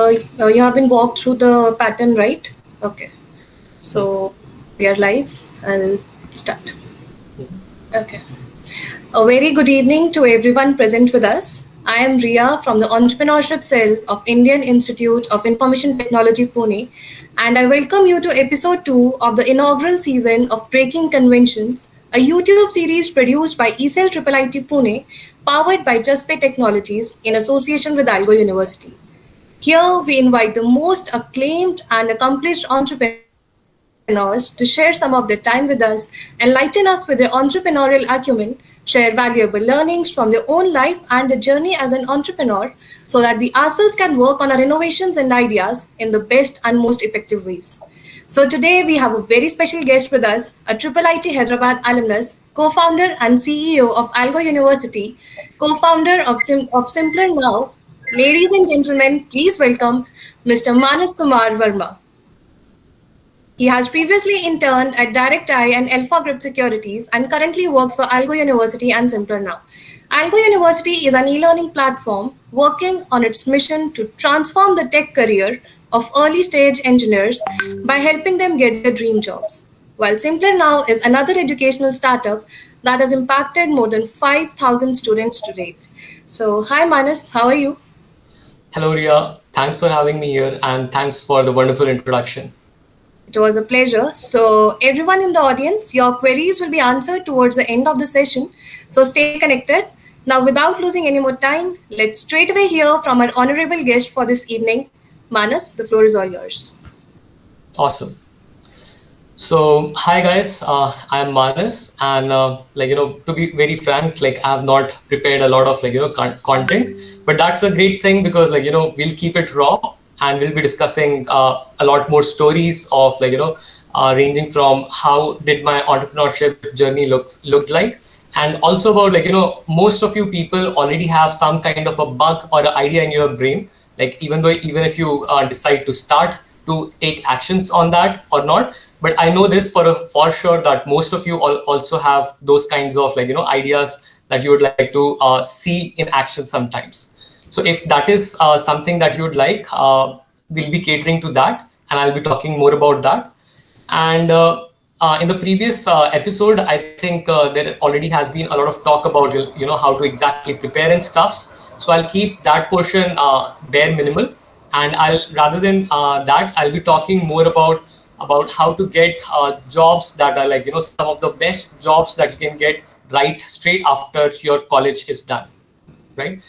You have been walked through the pattern, right? Okay. So we are live. I'll start. Okay. A very good evening to everyone present with us. I am Ria from the Entrepreneurship Cell of Indian Institute of Information Technology, Pune, and I welcome you to episode 2 of the inaugural season of Breaking Conventions, a YouTube series produced by IIIT Pune, powered by Just Pay Technologies in association with AlgoUniversity. Here, we invite the most acclaimed and accomplished entrepreneurs to share some of their time with us, enlighten us with their entrepreneurial acumen, share valuable learnings from their own life and their journey as an entrepreneur so that we ourselves can work on our innovations and ideas in the best and most effective ways. So today we have a very special guest with us, a IIIT Hyderabad alumnus, co-founder and CEO of AlgoUniversity, co-founder of Simpler Now. Ladies and gentlemen, please welcome Mr. Manas Kumar Verma. He has previously interned at DirectEye and Alpha Group Securities and currently works for AlgoUniversity and Simpler Now. AlgoUniversity is an e-learning platform working on its mission to transform the tech career of early-stage engineers by helping them get their dream jobs. While Simpler Now is another educational startup that has impacted more than 5,000 students to date. So, hi Manas, how are you? Hello, Ria. Thanks for having me here and thanks for the wonderful introduction. It was a pleasure. So, everyone in the audience, your queries will be answered towards the end of the session. So, stay connected. Now, without losing any more time, let's straight away hear from our honorable guest for this evening. Manas, the floor is all yours. Awesome. So, hi guys, I'm Manus, and to be very frank, I have not prepared a lot of content, but that's a great thing because we'll keep it raw and we'll be discussing a lot more stories of ranging from how did my entrepreneurship journey looked like, and also about most of you people already have some kind of a bug or an idea in your brain, even if you decide to start to take actions on that or not. But I know this for sure that most of you also have those kinds of ideas that you would like to see in action sometimes. So if that is something that you would like, we'll be catering to that, and I'll be talking more about that. And in the previous episode, I think there already has been a lot of talk about how to exactly prepare and stuffs. So I'll keep that portion bare minimal, and rather than that, I'll be talking more about how to get jobs that are some of the best jobs that you can get right straight after your college is done, right?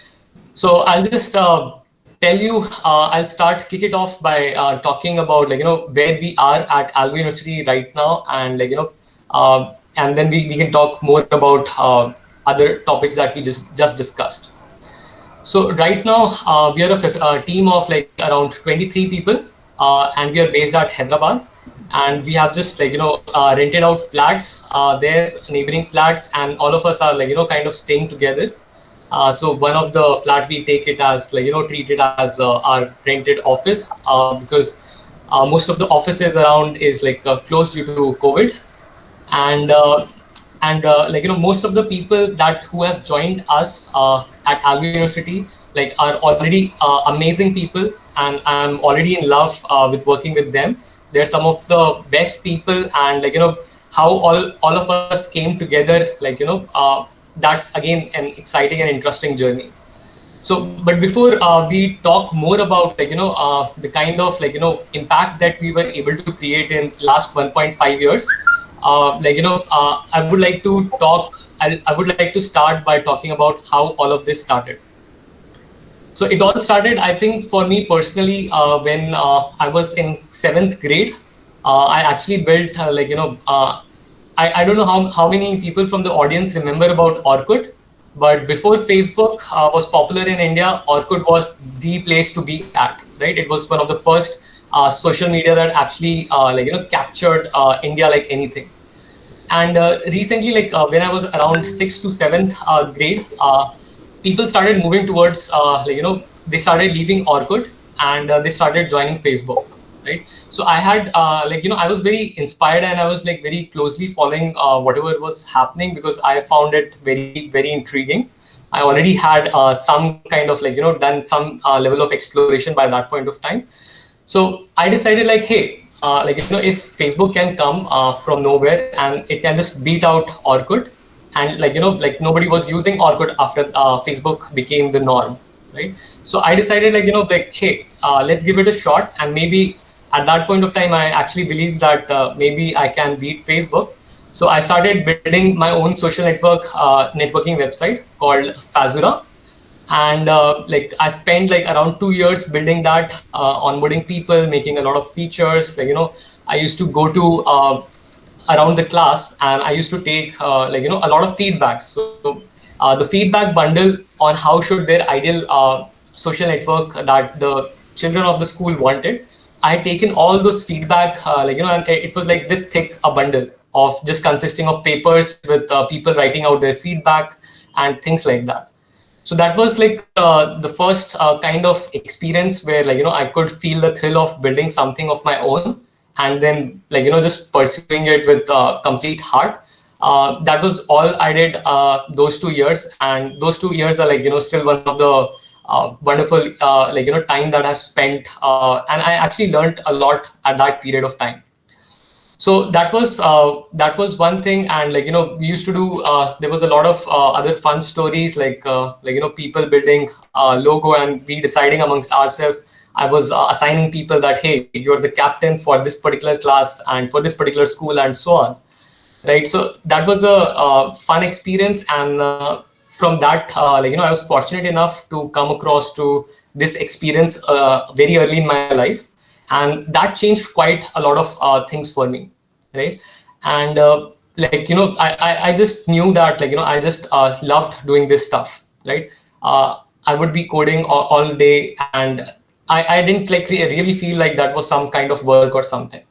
So I'll just tell you, I'll kick it off by talking about where we are at AlgoUniversity right now, and and then we can talk more about other topics that we just discussed. So right now we are a team of around 23 people, and we are based at Hyderabad, and we have just rented out flats there, neighboring flats, and all of us are kind of staying together. So one of the flat we take it as treat it as our rented office because most of the offices around is closed due to COVID, and most of the people who have joined us at AlgoUniversity are already amazing people, and I'm already in love with working with them. They're some of the best people, and how all of us came together, that's again an exciting and interesting journey. So, but before we talk more about the kind of impact that we were able to create in last 1.5 years, I would like to I would like to start by talking about how all of this started. So it all started, I think, for me personally, when I was in 7th grade. I actually built I don't know how many people from the audience remember about Orkut, but before Facebook was popular in India, Orkut was the place to be at, right? It was one of the first social media that actually captured India like anything. And recently, when I was around 6th to 7th grade, people started moving towards they started leaving Orkut, and they started joining Facebook. Right. So I had I was very inspired, and I was very closely following whatever was happening because I found it very, very intriguing. I already had some kind of done some level of exploration by that point of time. So I decided like, hey, if Facebook can come from nowhere and it can just beat out Orkut, and nobody was using Orkut after Facebook became the norm, right? So I decided like, hey, let's give it a shot, and maybe at that point of time I actually believed that maybe I can beat Facebook. So I started building my own social networking website called Fazura, and I spent like around 2 years building that, onboarding people, making a lot of features. I used to go to around the class, and I used to take a lot of feedbacks. So the feedback bundle on how should their ideal social network that the children of the school wanted, I had taken all those feedback, and it was like this thick a bundle of just consisting of papers with people writing out their feedback and things like that. So that was like the first kind of experience where I could feel the thrill of building something of my own, and then just pursuing it with complete heart. That was all I did those 2 years, and those 2 years are still one of the wonderful time that I've spent, and I actually learned a lot at that period of time. So that was one thing. And we used to do there was a lot of other fun stories, people building logo and we deciding amongst ourselves. I was assigning people that, hey, you're the captain for this particular class and for this particular school, and so on, right? So that was a fun experience. And from that, I was fortunate enough to come across to this experience very early in my life, and that changed quite a lot of things for me, right? And I just knew that I just loved doing this stuff, right? I would be coding all day, and I didn't really feel like that was some kind of work or something.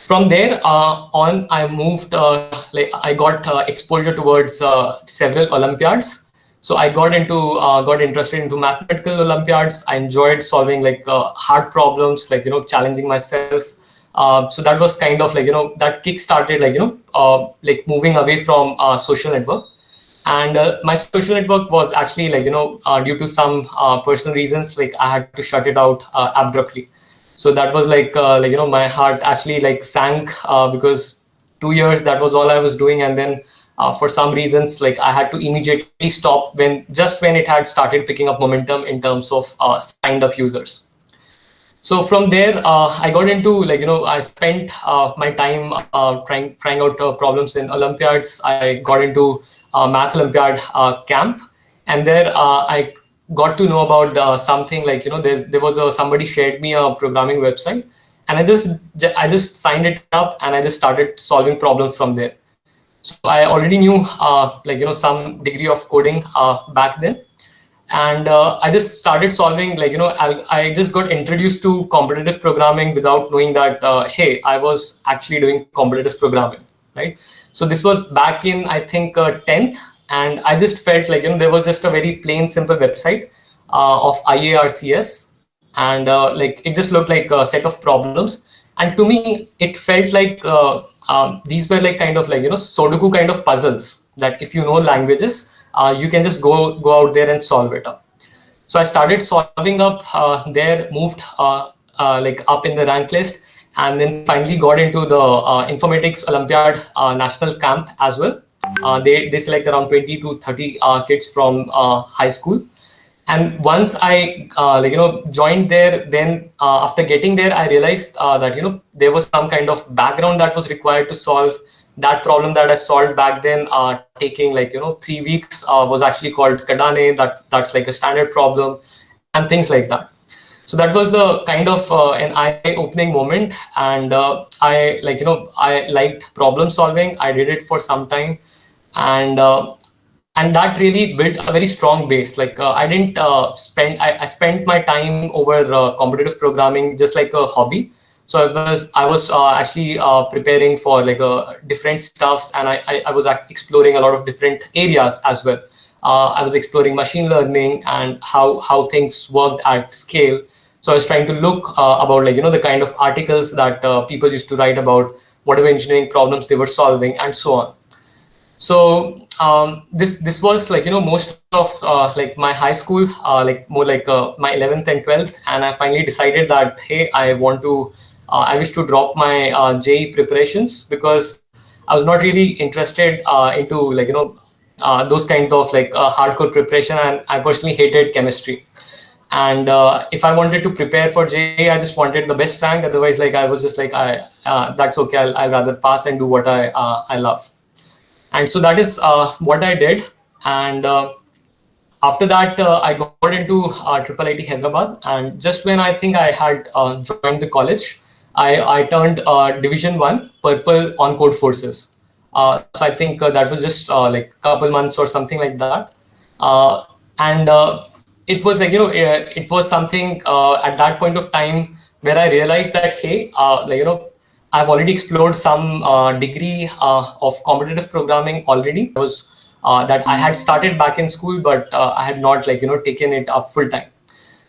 From there on, I moved, I got exposure towards several Olympiads. So I got interested into mathematical Olympiads. I enjoyed solving hard problems, challenging myself. So that was kind of that kick started moving away from social network. And my social network was actually due to some personal reasons, I had to shut it out abruptly. So that was my heart actually sank because 2 years, that was all I was doing. And then for some reasons, I had to immediately stop when it had started picking up momentum in terms of signed up users. So from there, I got into I spent my time trying out problems in Olympiads. I got into Math Olympiad camp, and there I got to know about something there was somebody shared me a programming website, and I just signed it up, and I just started solving problems from there. So I already knew some degree of coding back then. And I just started solving I just got introduced to competitive programming without knowing that hey, I was actually doing competitive programming, right? So this was back in, I think, 10th, and I just felt there was just a very plain simple website of IARCS, and it just looked like a set of problems. And to me it felt like these were kind of Sudoku kind of puzzles that if you know languages, you can just go out there and solve it up. So I started solving up there, moved up in the rank list, and then finally got into the Informatics Olympiad National Camp as well. They select around 20 to 30 kids from high school. And once I joined there, then after getting there, I realized that there was some kind of background that was required to solve that problem that I solved back then, taking 3 weeks, was actually called Kadane. That's like a standard problem and things like that. So that was the kind of an eye-opening moment. And I liked problem solving. I did it for some time, and that really built a very strong base. I didn't I spent my time over competitive programming just like a hobby. So I was actually preparing for different stuffs, and I was exploring a lot of different areas as well. I was exploring machine learning and how things worked at scale. So I was trying to look about the kind of articles that people used to write about whatever engineering problems they were solving, and so on. This was like most of like my high school, like more like my 11th and 12th, and I finally decided that hey, I wish to drop my JE preparations because I was not really interested into like those kinds of like hardcore preparation, and I personally hated chemistry. And if I wanted to prepare for JE, I just wanted the best rank. Otherwise, like I was just like that's okay. I'll rather pass and do what I love. And so that is what I did. And after that, I got into IIIT Hyderabad. And just when I think I had joined the college, I turned Division 1 Purple on Code Forces. So I think that was just like a couple months or something like that. And it was like, it was something at that point of time where I realized that, hey, like, I've already explored some degree of competitive programming already. Was that I had started back in school, but I had not like taken it up full time.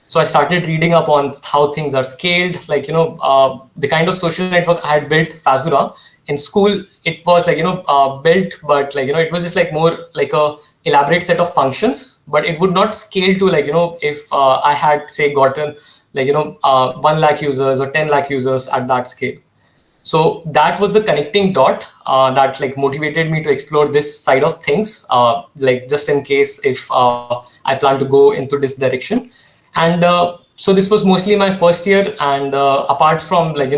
So I started reading up on how things are scaled, like the kind of social network I had built, Fazura. In school, it was like built, but like it was just like more like a elaborate set of functions, but it would not scale to like if I had say gotten like 1 lakh users or 10 lakh users at that scale. So that was the connecting dot that like motivated me to explore this side of things, like just in case if I plan to go into this direction. And so this was mostly my first year. And apart from like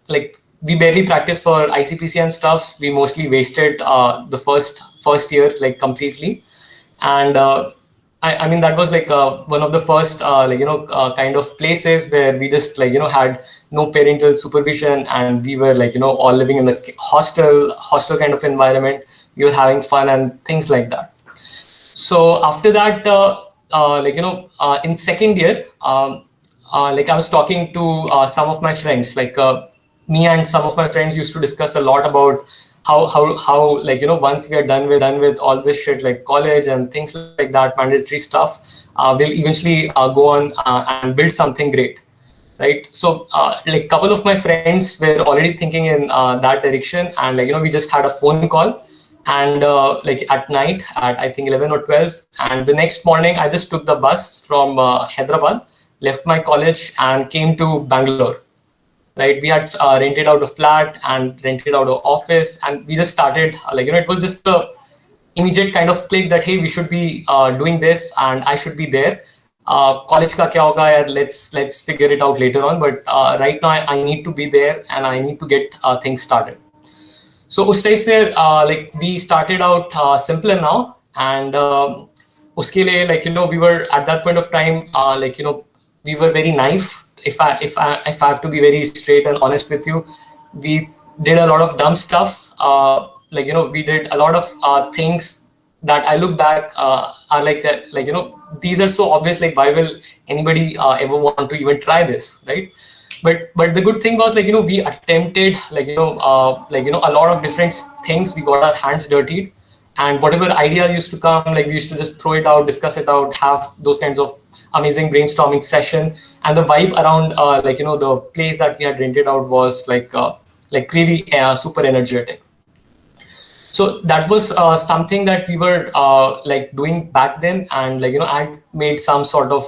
like we barely practiced for ICPC and stuff. We mostly wasted the first year like completely. And I mean that was like one of the first like kind of places where we just like had no parental supervision, and we were like all living in the hostel kind of environment. We were having fun and things like that. So after that, like in second year, like I was talking to some of my friends, like me and some of my friends used to discuss a lot about how like once we are done with all this shit like college and things like that, mandatory stuff, we'll eventually go on and build something great, right? So like couple of my friends were already thinking in that direction, and like we just had a phone call. And like at night at I think 11 or 12, and the next morning I just took the bus from Hyderabad, left my college and came to Bangalore. Right, we had rented out a flat and rented out an office, and we just started like it was just a immediate kind of click that hey, we should be doing this and I should be there. College ka kya hoga yaar, let's figure it out later on, but right now I need to be there and I need to get things started. So उस type से like we started out simpler now. And उसके लिए like we were at that point of time like we were very naive. If I have to be very straight and honest with you, we did a lot of dumb stuffs. Like we did a lot of things that I look back are like these are so obvious. Like why will anybody ever want to even try this, right? But the good thing was like we attempted like a lot of different things. We got our hands dirtied, and whatever ideas used to come, like we used to just throw it out, discuss it out, have those kinds of amazing brainstorming session. And the vibe around like the place that we had rented out was like really super energetic. So that was something that we were like doing back then. And like I had made some sort of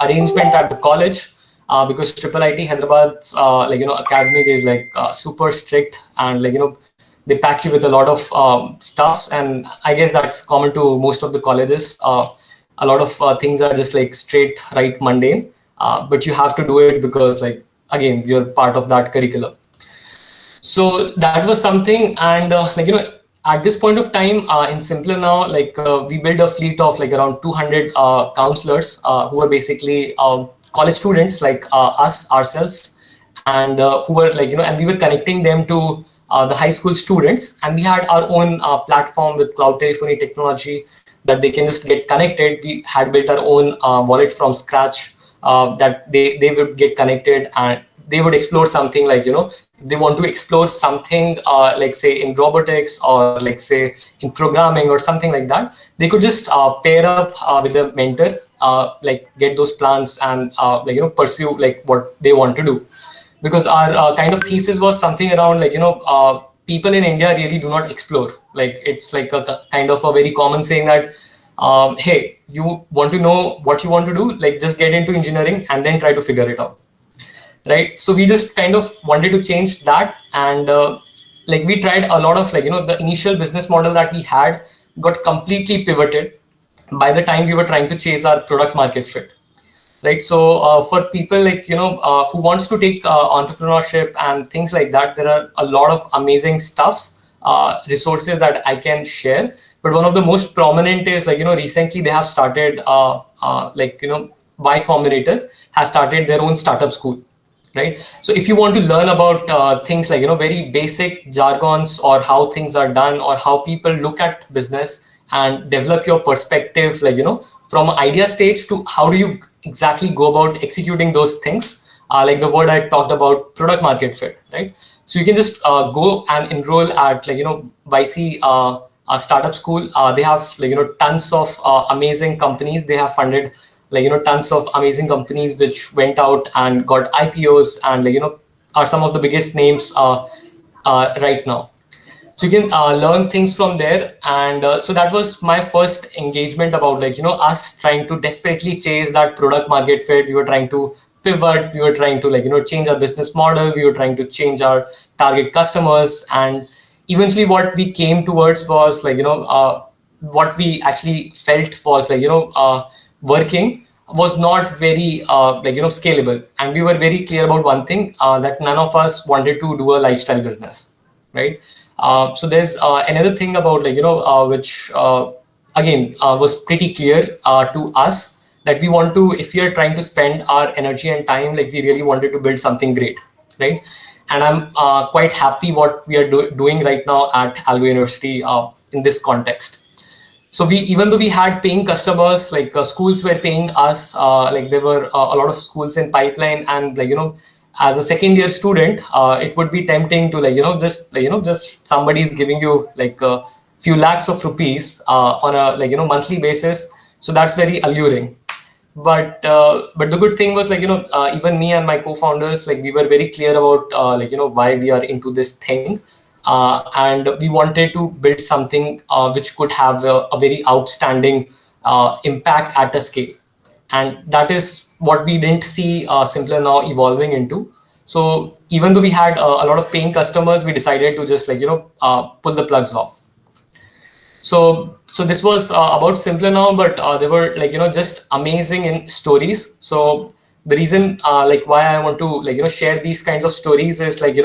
arrangement at the college because IIIT Hyderabad's like academic is like super strict, and like they pack you with a lot of stuff. And I guess that's common to most of the colleges. A lot of things are just like straight right mundane, but you have to do it because like again you're part of that curriculum. So that was something. And like at this point of time in Simpler now, like we build a fleet of like around 200 counselors who are basically college students like us ourselves, and who were like and we were connecting them to the high school students. And we had our own platform with cloud telephony technology that they can just get connected. We had built our own wallet from scratch that they would get connected, and they would explore something like if they want to explore something like say in robotics or like say in programming or something like that, they could just pair up with a mentor, like get those plans and like pursue like what they want to do. Because our kind of thesis was something around like people in India really do not explore. Like it's like a kind of a very common saying that, hey, you want to know what you want to do, like just get into engineering and then try to figure it out, right? So we just kind of wanted to change that, and like we tried a lot of, like, the initial business model that we had got completely pivoted by the time we were trying to chase our product market fit, right? So for people like, who wants to take entrepreneurship and things like that, there are a lot of amazing stuffs, resources that I can share. But one of the most prominent is, like, recently they have started like, Y Combinator has started their own startup school, right? So if you want to learn about things like, very basic jargons, or how things are done, or how people look at business, and develop your perspective, like, from idea stage to how do you exactly go about executing those things, like the word I talked about, product market fit, right? So you can just go and enroll at, like, YC startup school. They have, like, tons of amazing companies. They have funded, like, tons of amazing companies which went out and got IPOs, and, like, are some of the biggest names right now. So you can learn things from there. And so that was my first engagement about, like, us trying to desperately chase that product market fit. We were trying to pivot, we were trying to, like, change our business model, we were trying to change our target customers. And eventually what we came towards was, like, what we actually felt was, like, working was not very like, scalable. And we were very clear about one thing, that none of us wanted to do a lifestyle business, right? So there's another thing about, like, which again was pretty clear to us, that we want to, if we are trying to spend our energy and time, like, we really wanted to build something great, right? And I'm quite happy what we are doing right now at AlgoUniversity in this context. So we, even though we had paying customers, like schools were paying us, like there were a lot of schools in pipeline, and, like, as a second year student, it would be tempting to, like, just, like, just somebody's giving you like a few lakhs of rupees on a, like, monthly basis. So that's very alluring. But the good thing was, like, even me and my co-founders, like, we were very clear about like, why we are into this thing, and we wanted to build something which could have a very outstanding impact at a scale. And that is what we didn't see Simpler Now evolving into. So even though we had a lot of paying customers, we decided to just, like, pull the plugs off. So this was about Simpler Now, but they were, like, just amazing in stories. So the reason like why I want to, like, share these kinds of stories is, like,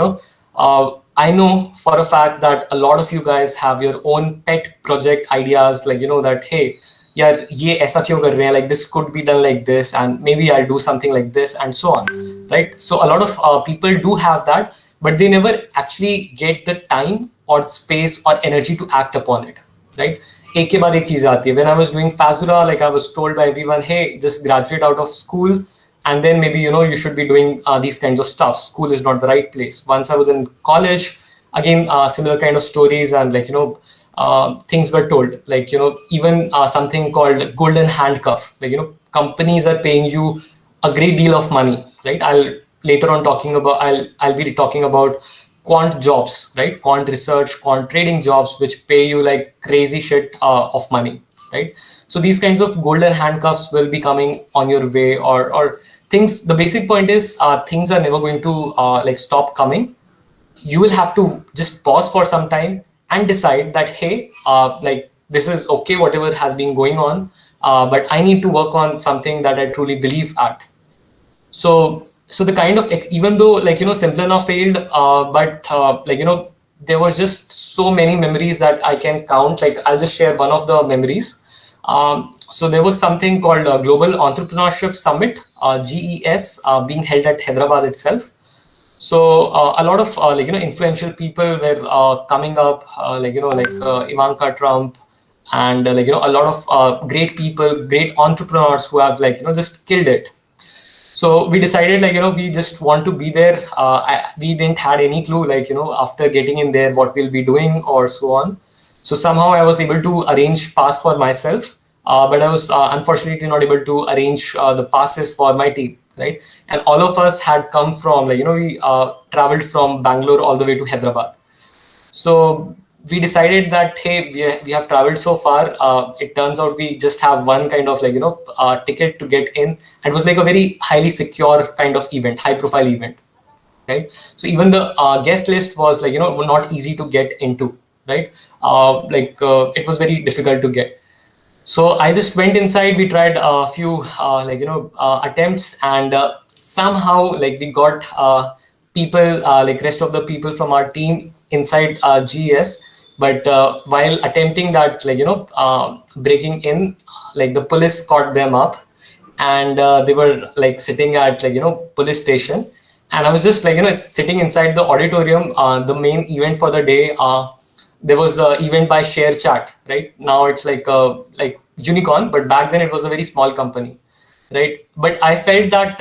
I know for a fact that a lot of you guys have your own pet project ideas, like, that, hey, yeah, ye aisa kyun kar rahe hain, like this could be done like this, and maybe I'll do something like this, and so on, right? So a lot of people do have that, but they never actually get the time or space or energy to act upon it, right? एक के बाद एक चीज आती है. When I was doing Fazura, like, I was told by everyone, hey, just graduate out of school, and then maybe, you should be doing these kinds of stuff. School is not the right place. Once I was in college, again, similar kind of stories, and, like, things were told, like, even something called golden handcuff, like, companies are paying you a great deal of money, right? I'll be talking about quant jobs, right? Quant research, quant trading jobs, which pay you like crazy shit of money, right? So these kinds of golden handcuffs will be coming on your way, or things. The basic point is, things are never going to like stop coming. You will have to just pause for some time and decide that, hey, like, this is okay, whatever has been going on, but I need to work on something that I truly believe at. So the kind of, even though, like, Simpler Now failed, but like, there was just so many memories that I can count. Like, I'll just share one of the memories. So there was something called Global Entrepreneurship Summit, GES, being held at Hyderabad itself. So a lot of like, influential people were coming up, like, like Ivanka Trump, and like, a lot of great people, great entrepreneurs who have, like, just killed it. So we decided, like, we just want to be there. We didn't had any clue, like, after getting in there, what we'll be doing or so on. So somehow I was able to arrange pass for myself, but I was unfortunately not able to arrange the passes for my team, right? And all of us had come from, like, we traveled from Bangalore all the way to Hyderabad. So we decided that, hey, we have traveled so far. It turns out we just have one kind of ticket to get in. And it was like a very highly secure kind of event, high profile event, right? So even the guest list was not easy to get into, right? It was very difficult to get. So I just went inside. We tried a few attempts, and somehow we got people rest of the people from our team inside GES. But while attempting that breaking in, the police caught them up, and they were sitting at police station. And I was just sitting inside the auditorium, the main event for the day. There was an event by Share Chat. Right now it's like unicorn, but back then it was a very small company, right? But I felt that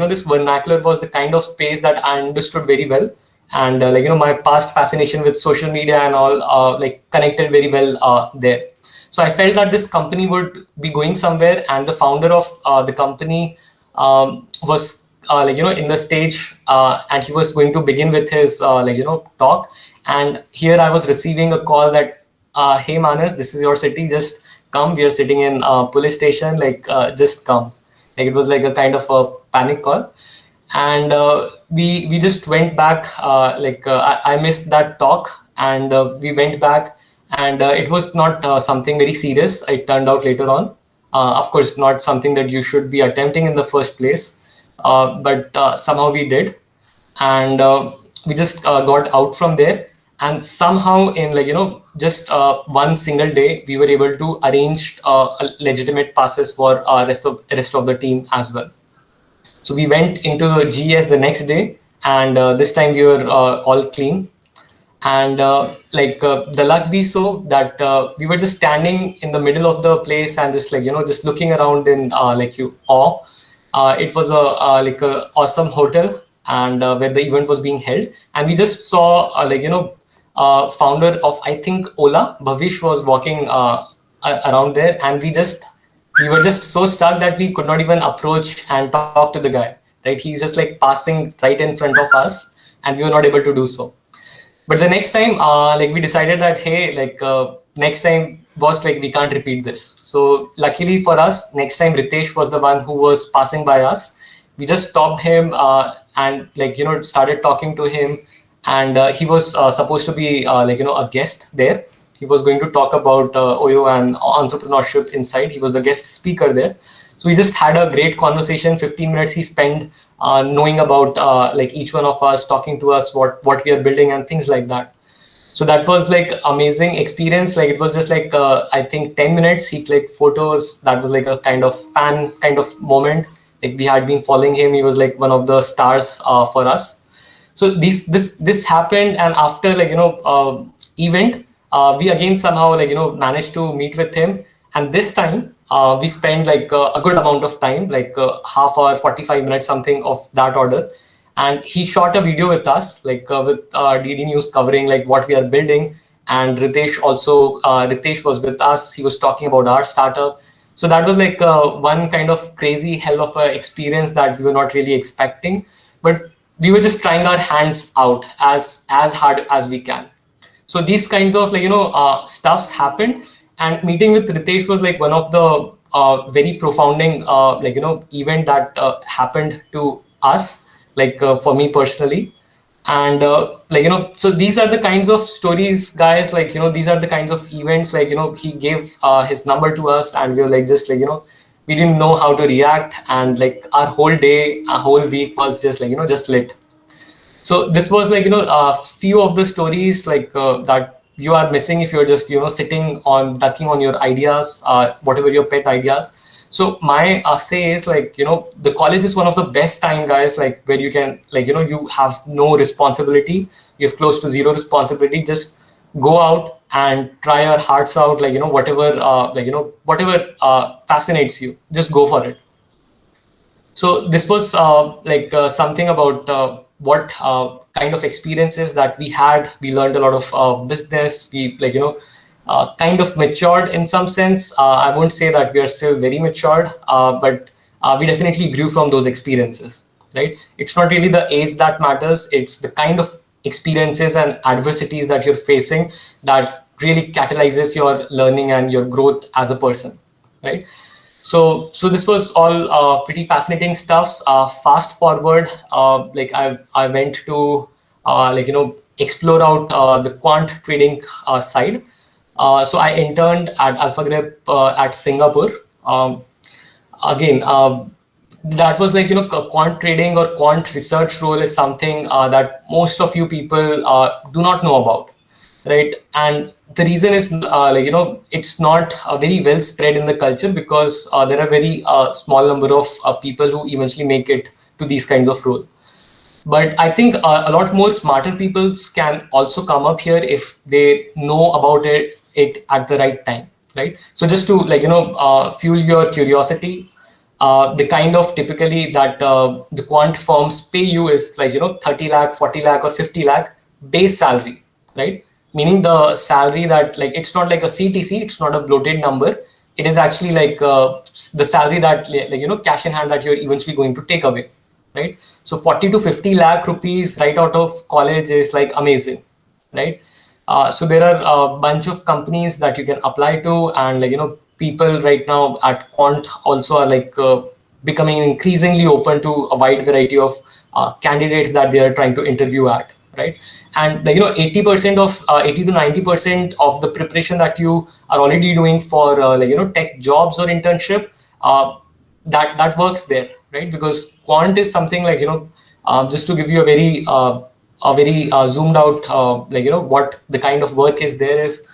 this vernacular was the kind of space that I understood very well. And my past fascination with social media and all connected very well there. So I felt that this company would be going somewhere, and the founder of the company was in the stage, and he was going to begin with his talk. And here I was receiving a call that, hey Manas, this is your city, just come. We are sitting in a police station, just come. It was like a kind of a panic call. And we just went back. I missed that talk, and we went back, and it was not something very serious. It turned out later on, of course, not something that you should be attempting in the first place, but somehow we did. And we just got out from there. And somehow in just one single day, we were able to arrange legitimate passes for rest of the team as well. So we went into the GS the next day, and this time we were all clean. And the luck be so that we were just standing in the middle of the place and just just looking around in awe. It was a awesome hotel, and where the event was being held. And we just saw founder of, I think, Ola, Bhavish, was walking around there. And we were just so stuck that we could not even approach and talk to the guy, right? He's just passing right in front of us, and we were not able to do so. But the next time, we decided that, hey, next time, boss, we can't repeat this. So luckily for us, next time Ritesh was the one who was passing by us. We just stopped him and started talking to him. And he was supposed to be a guest there. He was going to talk about OYO and entrepreneurship inside. He was the guest speaker there. So we just had a great conversation. 15 minutes he spent knowing about each one of us, talking to us what we are building and things like that. So that was amazing experience. It was just I think 10 minutes. He clicked photos. That was a kind of fan kind of moment. We had been following him. He was one of the stars for us. So this happened, and after event, we again somehow managed to meet with him. And this time we spent a good amount of time, half hour, 45 minutes, something of that order. And he shot a video with us, with DD News, covering what we are building. And Ritesh also, Ritesh was with us. He was talking about our startup. So that was one kind of crazy hell of a experience that we were not really expecting, but we were just trying our hands out as hard as we can. So these kinds of stuffs happened. And meeting with Ritesh was one of the very profounding event that happened to us, for me personally. And so these are the kinds of stories, guys. These are the kinds of events. He gave his number to us, and we were we didn't know how to react. And our whole day, our whole week was just just lit. So this was a few of the stories that you are missing if you're just sitting on ducking on your ideas, whatever your pet ideas. So my say is the college is one of the best time, guys, where you can you have no responsibility. You have close to zero responsibility. Just go out and try your hearts out, whatever fascinates you, just go for it. So this was something about what kind of experiences that we had. We learned a lot of business. We kind of matured in some sense. I won't say that we are still very matured, but we definitely grew from those experiences, right? It's not really the age that matters. It's the kind of experiences and adversities that you're facing that really catalyzes your learning and your growth as a person, right? So this was all pretty fascinating stuff. Fast forward, I went to explore out the quant trading side. So I interned at AlphaGrip at Singapore. Again, that was quant trading or quant research role is something that most of you people do not know about, right? And the reason is it's not very well spread in the culture because there are very small number of people who eventually make it to these kinds of role. But I think a lot more smarter people can also come up here if they know about it at the right time, right? So just to fuel your curiosity, the kind of typically that the quant firms pay you is 30 lakh, 40 lakh or 50 lakh base salary, right? Meaning the salary that it's not like a CTC, it's not a bloated number. It is actually the salary that cash in hand that you're eventually going to take away, right? So 40 to 50 lakh rupees right out of college is amazing, right? So there are a bunch of companies that you can apply to, and people right now at quant also are becoming increasingly open to a wide variety of candidates that they are trying to interview at, right? And 80% of 80 to 90% of the preparation that you are already doing for tech jobs or internship, that works there, right? Because quant is something just to give you a very zoomed out what the kind of work is there is,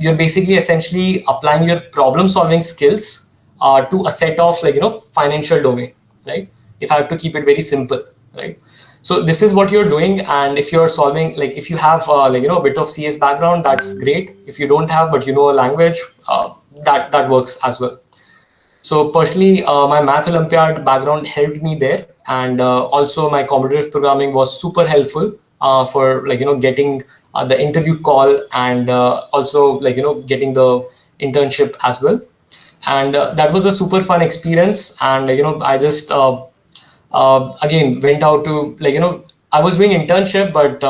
you're basically essentially applying your problem solving skills to a set of financial domain, right? If I have to keep it very simple, right? So this is what you're doing, and if you're solving, if you have a bit of CS background, that's great. If you don't have but you know a language, that works as well. So personally, my math Olympiad background helped me there, and also my competitive programming was super helpful for getting the interview call, and also getting the internship as well. And that was a super fun experience. And I just again went out to I was doing internship, but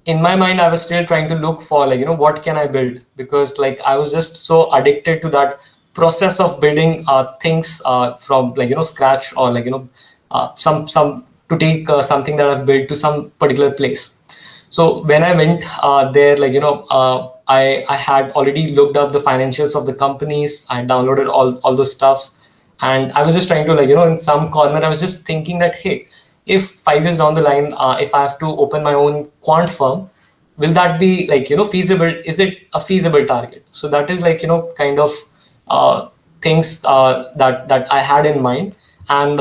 in my mind I was still trying to look for what can I build, because I was just so addicted to that process of building things from scratch, or some to take something that I've built to some particular place. So when I went there, I had already looked up the financials of the companies. I downloaded all those stuffs, and I was just trying to in some corner I was just thinking that, hey, if 5 years down the line, if I have to open my own quant firm, will that be feasible? Is it a feasible target? So that is kind of things that I had in mind. And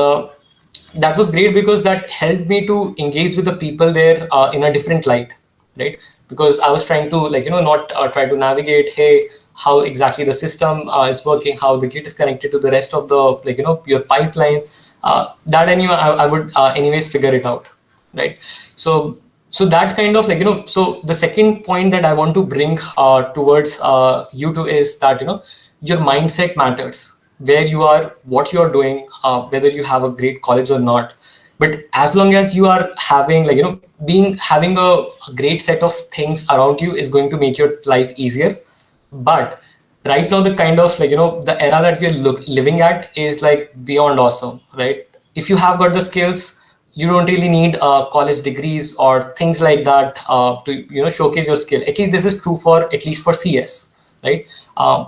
that was great because that helped me to engage with the people there in a different light, right? Because I was trying to not try to navigate, hey, how exactly the system is working, how the git is connected to the rest of the your pipeline. That anyway I would anyways figure it out, right? So that kind of so the second point that I want to bring towards you two is that your mindset matters. Where you are, what you're doing, whether you have a great college or not, but as long as you are having having a great set of things around you is going to make your life easier. But right now the kind of the era that we're living at is beyond awesome, right? If you have got the skills, you don't really need college degrees or things like that to showcase your skill. At least this is true for at least for CS, right?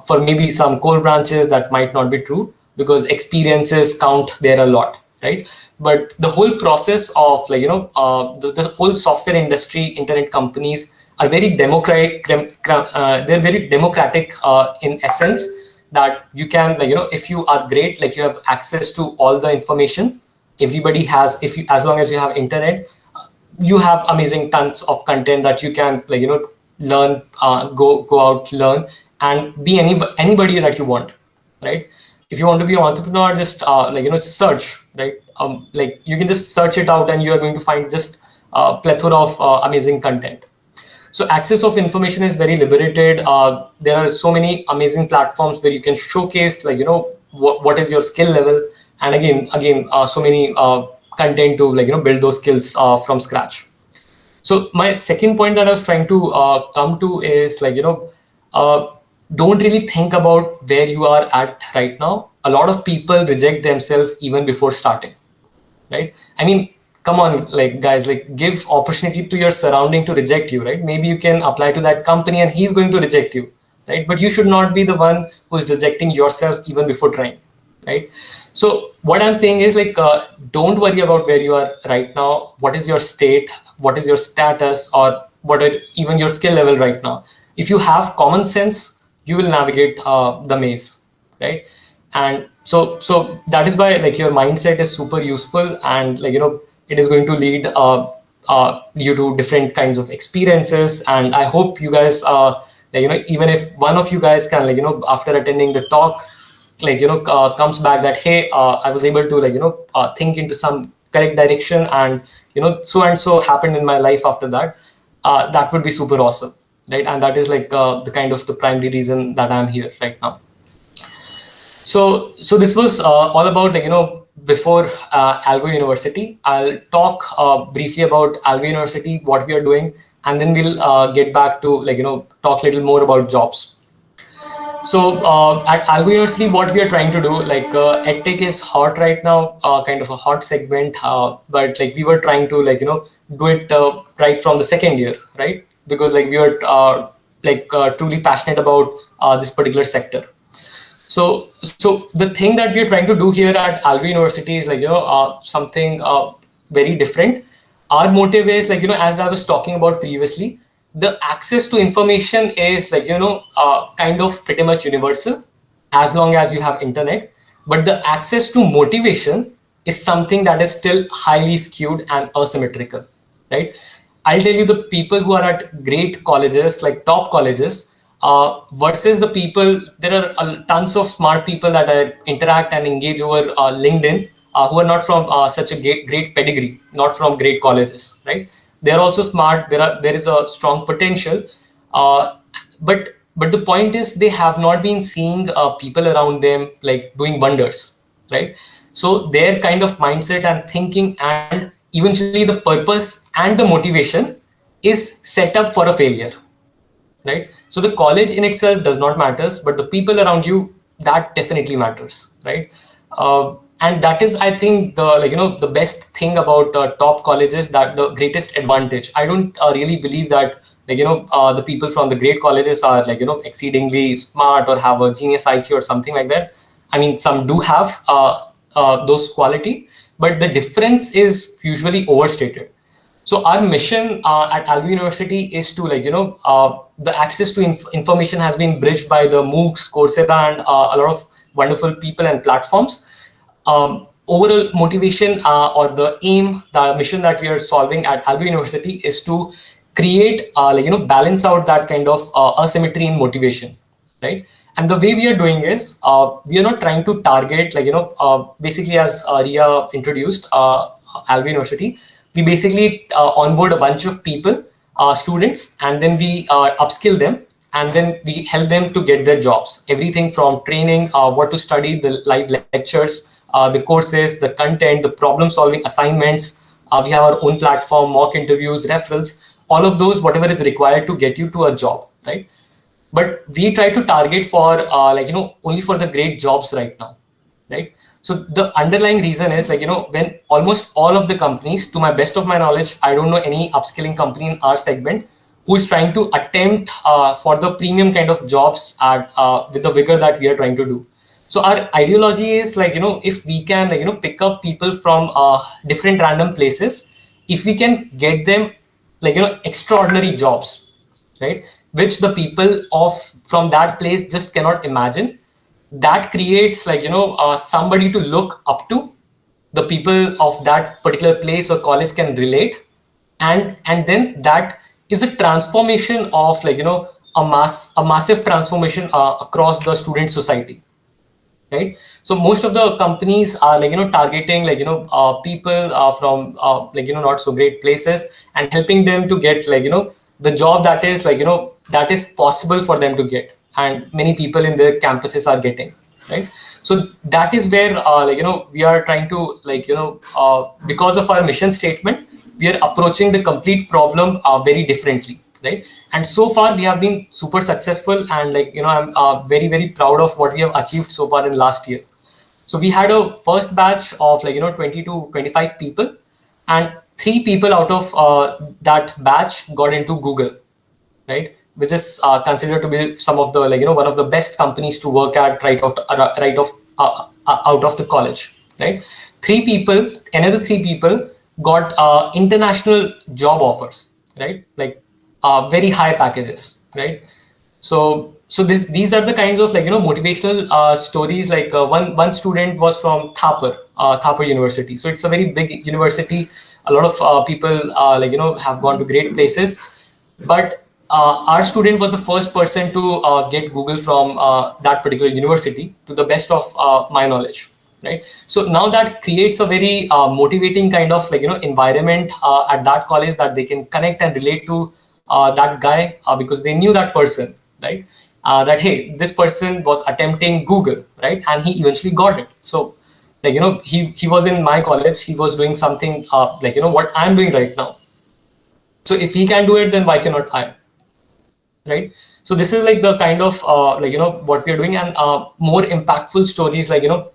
For maybe some core branches that might not be true, because experiences count there a lot, right? But the whole process of the whole software industry, internet companies are very democratic. They're very democratic in essence, that you can if you are great, you have access to all the information. Everybody has, if you, as long as you have internet, you have amazing tons of content that you can learn, go out, learn, and be anybody that you want, right? If you want to be an entrepreneur, just search, right? You can just search it out and you are going to find just a plethora of amazing content. So access of information is very liberated. There are so many amazing platforms where you can showcase what is your skill level, and again so many content to build those skills from scratch. So my second point that I was trying to come to is don't really think about where you are at right now. A lot of people reject themselves even before starting, right? I mean, come on, like guys, like give opportunity to your surrounding to reject you, right? Maybe you can apply to that company and he's going to reject you, right? But you should not be the one who's rejecting yourself even before trying, right? So what I'm saying is don't worry about where you are right now. What is your state? What is your status? Or what are even your skill level right now? If you have common sense, you will navigate the maze, right? And so that is why your mindset is super useful, and it is going to lead you to different kinds of experiences. And I hope you guys even if one of you guys can after attending the talk comes back that, hey, I was able to think into some correct direction, and and so happened in my life after that. That would be super awesome, right? And that is the kind of the primary reason that I'm here right now. So this was all about before AlgoUniversity. I'll talk briefly about AlgoUniversity, what we are doing, and then we'll get back to talk a little more about jobs. So at AlgoUniversity, what we are trying to do, edtech is hot right now, kind of a hot segment, but we were trying to do it right from the second year, right? Because we were truly passionate about this particular sector. So the thing that we are trying to do here at AlgoUniversity is something very different. Our motive is as I was talking about previously, the access to information is kind of pretty much universal as long as you have internet. But the access to motivation is something that is still highly skewed and asymmetrical, right? I'll tell you, the people who are at great colleges, like top colleges, versus the people, there are tons of smart people that I interact and engage over LinkedIn, who are not from such a great pedigree, not from great colleges, right? They are also smart. There is a strong potential, uh, but the point is they have not been seeing people around them doing wonders, right? So their kind of mindset and thinking and eventually the purpose and the motivation is set up for a failure, right? So the college in itself does not matters, but the people around you, that definitely matters, right? And that is, I think, the the best thing about top colleges, that the greatest advantage. I don't really believe that the people from the great colleges are exceedingly smart or have a genius IQ or something like that. I mean, some do have those quality, but the difference is usually overstated. So our mission at AlgoUniversity is to the access to information has been bridged by the MOOCs, Coursera, and a lot of wonderful people and platforms. Overall motivation or the aim, the mission that we are solving at AlgoUniversity is to create balance out that kind of asymmetry in motivation, right? And the way we are doing is we are not trying to target basically, as Ria introduced AlgoUniversity, we basically onboard a bunch of people, students, and then we upskill them, and then we help them to get their jobs. Everything from training, what to study, the live lectures, the courses, the content, the problem solving assignments. We have our own platform, mock interviews, referrals, all of those, whatever is required to get you to a job, right? But we try to target for only for the great jobs right now, right? So the underlying reason is when almost all of the companies, to my best of my knowledge, I don't know any upskilling company in our segment who is trying to attempt for the premium kind of jobs at with the vigor that we are trying to do. So our ideology is if we can pick up people from different random places, if we can get them extraordinary jobs, right, which the people of from that place just cannot imagine, that creates somebody to look up to. The people of that particular place or college can relate, and then that is a transformation of a massive transformation across the student society, right? So most of the companies are targeting people from not so great places, and helping them to get the job that is that is possible for them to get, and many people in their campuses are getting, right? So that is where we are trying to because of our mission statement, we are approaching the complete problem very differently, right? And so far we have been super successful, and I'm very, very proud of what we have achieved so far in last year. So we had a first batch of 20 to 25 people, and 3 people out of that batch got into Google, right? Which is considered to be some of the one of the best companies to work at out of the college, right? 3 people, another 3 people got international job offers, right? Very high packages, right? So these are the kinds of motivational stories. One student was from Thapar University. So it's a very big university. A lot of people have gone to great places, but our student was the first person to get Google from that particular university, to the best of my knowledge, right? So now that creates a very motivating kind of environment at that college, that they can connect and relate to that guy, because they knew that person, right? That, hey, this person was attempting Google, right? And he eventually got it. So he was in my college, he was doing something what I'm doing right now. So if he can do it, then why cannot I? Right? So this is the kind of what we are doing. And more impactful stories, the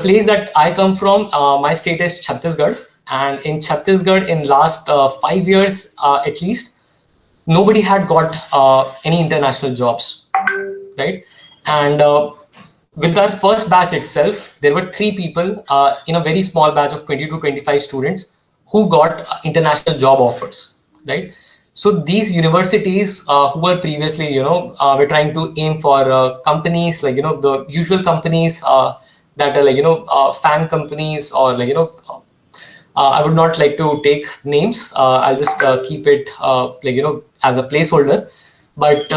place that I come from, my state is Chhattisgarh, and in Chhattisgarh, in last 5 years at least, nobody had got any international jobs, right? And with our first batch itself, there were 3 people in a very small batch of 20 to 25 students who got international job offers, right? So these universities who were previously, were trying to aim for companies the usual companies that are fan companies, or I would not like to take names. I'll just keep it as a placeholder. But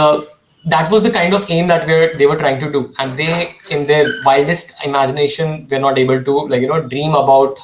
that was the kind of aim that they were trying to do, and they, in their wildest imagination, were not able to dream about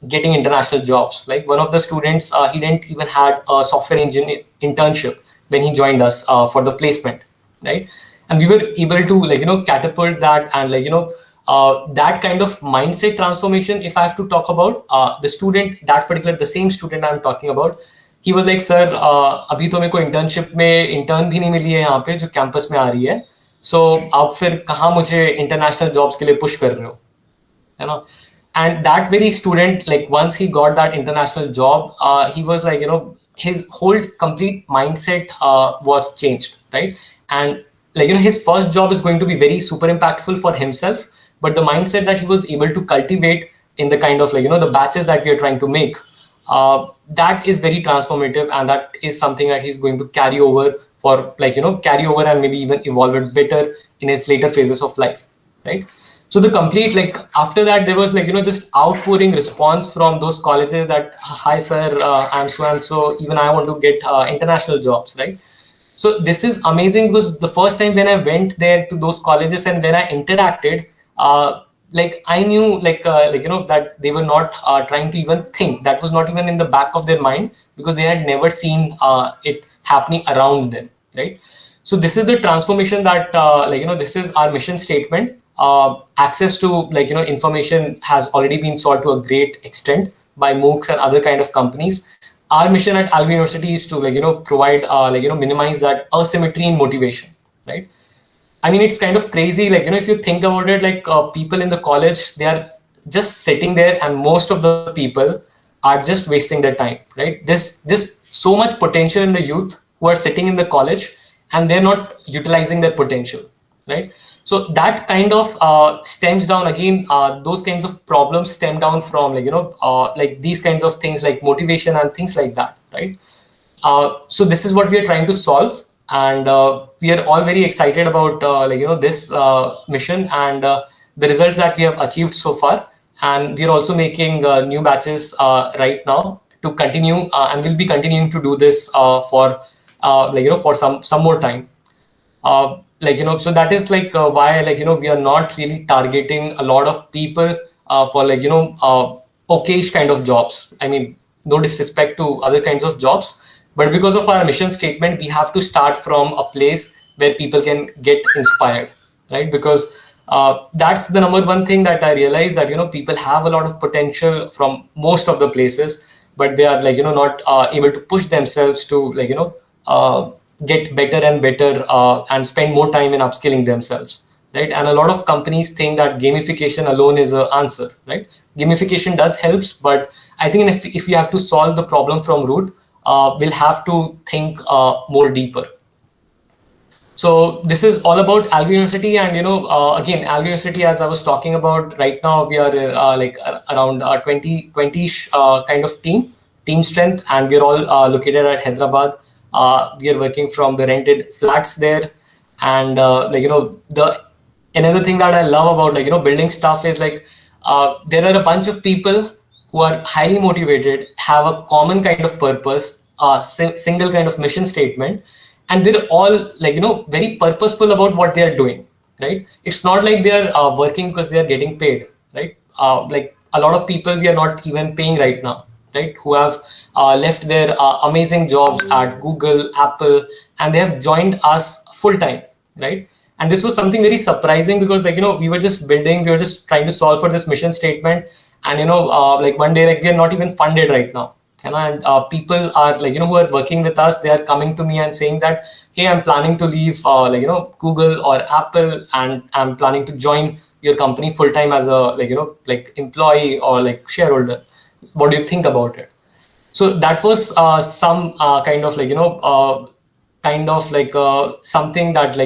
getting international jobs. Like one of the students, he didn't even had a software engineer internship when he joined us for the placement, right? And we were able to catapult that, and that kind of mindset transformation. If I have to talk about the student, the same student I'm talking about, he was like, sir, abhi to मेरे को internship में intern भी नहीं मिली है यहाँ पे जो campus में आ रही है, so आप फिर कहाँ मुझे international jobs के लिए push कर रहे हो, है ना? And that very student, once he got that international job, he was his whole complete mindset was changed, right? And his first job is going to be very super impactful for himself, but the mindset that he was able to cultivate in the kind of the batches that we are trying to make, that is very transformative, and that is something that he's going to carry over for carry over and maybe even evolve it better in his later phases of life, right? So the complete after that, there was just outpouring response from those colleges that, hi sir, I'm so and so, even I want to get international jobs, right? So this is amazing, because the first time when I went there to those colleges and when I interacted, I knew that they were not trying to even think. That was not even in the back of their mind, because they had never seen it happening around them, right? So this is the transformation that this is our mission statement. Access to information has already been solved to a great extent by MOOCs and other kind of companies. Our mission at AlgoUniversity is to provide minimize that asymmetry in motivation, right? I mean, it's kind of crazy, if you think about it, people in the college, they are just sitting there, and most of the people are just wasting their time, right? There's just so much potential in the youth who are sitting in the college, and they're not utilizing their potential, right? So that kind of stems down again, those kinds of problems stem down from these kinds of things like motivation and things like that, right? So this is what we are trying to solve, and we are all very excited about this mission and the results that we have achieved so far. And we are also making new batches right now to continue, and we'll be continuing to do this for for some more time. So that is why we are not really targeting a lot of people for okayish kind of jobs. I mean, no disrespect to other kinds of jobs, but because of our mission statement, we have to start from a place where people can get inspired, right? Because That's the number one thing that I realized, that people have a lot of potential from most of the places, but they are not able to push themselves to get better and better and spend more time in upskilling themselves, right? And a lot of companies think that gamification alone is an answer, right? Gamification does helps, but I think if you have to solve the problem from root, we'll have to think more deeper. So this is all about AlgoUniversity, and again, AlgoUniversity, as I was talking about, right now we are around 20-ish kind of team strength, and we're all located at Hyderabad. We are working from the rented flats there, and the another thing that I love about building stuff is there are a bunch of people who are highly motivated, have a common kind of purpose, single kind of mission statement, and they're all very purposeful about what they are doing, right? It's not like they are working because they are getting paid, right? Like a lot of people we are not even paying right now, right, who have left their amazing jobs at Google, Apple, and they have joined us full time, right? And this was something very surprising, because we were just building, we were just trying to solve for this mission statement, and one day, we are not even funded right now, and people are who are working with us, they are coming to me and saying that, hey, I'm planning to leave Google or Apple, and I'm planning to join your company full time as a employee or shareholder. What do you think about it? So that was some something that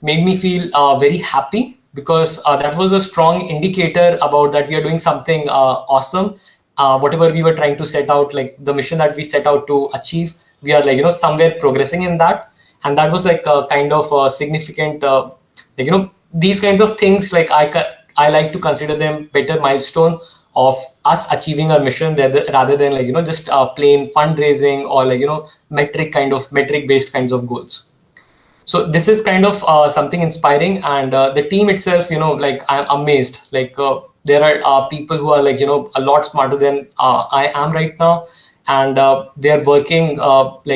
made me feel very happy, because that was a strong indicator about that we are doing something awesome. Whatever we were trying to set out, the mission that we set out to achieve, we are somewhere progressing in that. And that was a kind of significant these kinds of things, I like to consider them better milestone of us achieving our mission, rather than just plain fundraising or metric based kinds of goals. So this is kind of something inspiring, and the team itself, I'm amazed. There are people who are a lot smarter than I am right now, and they are working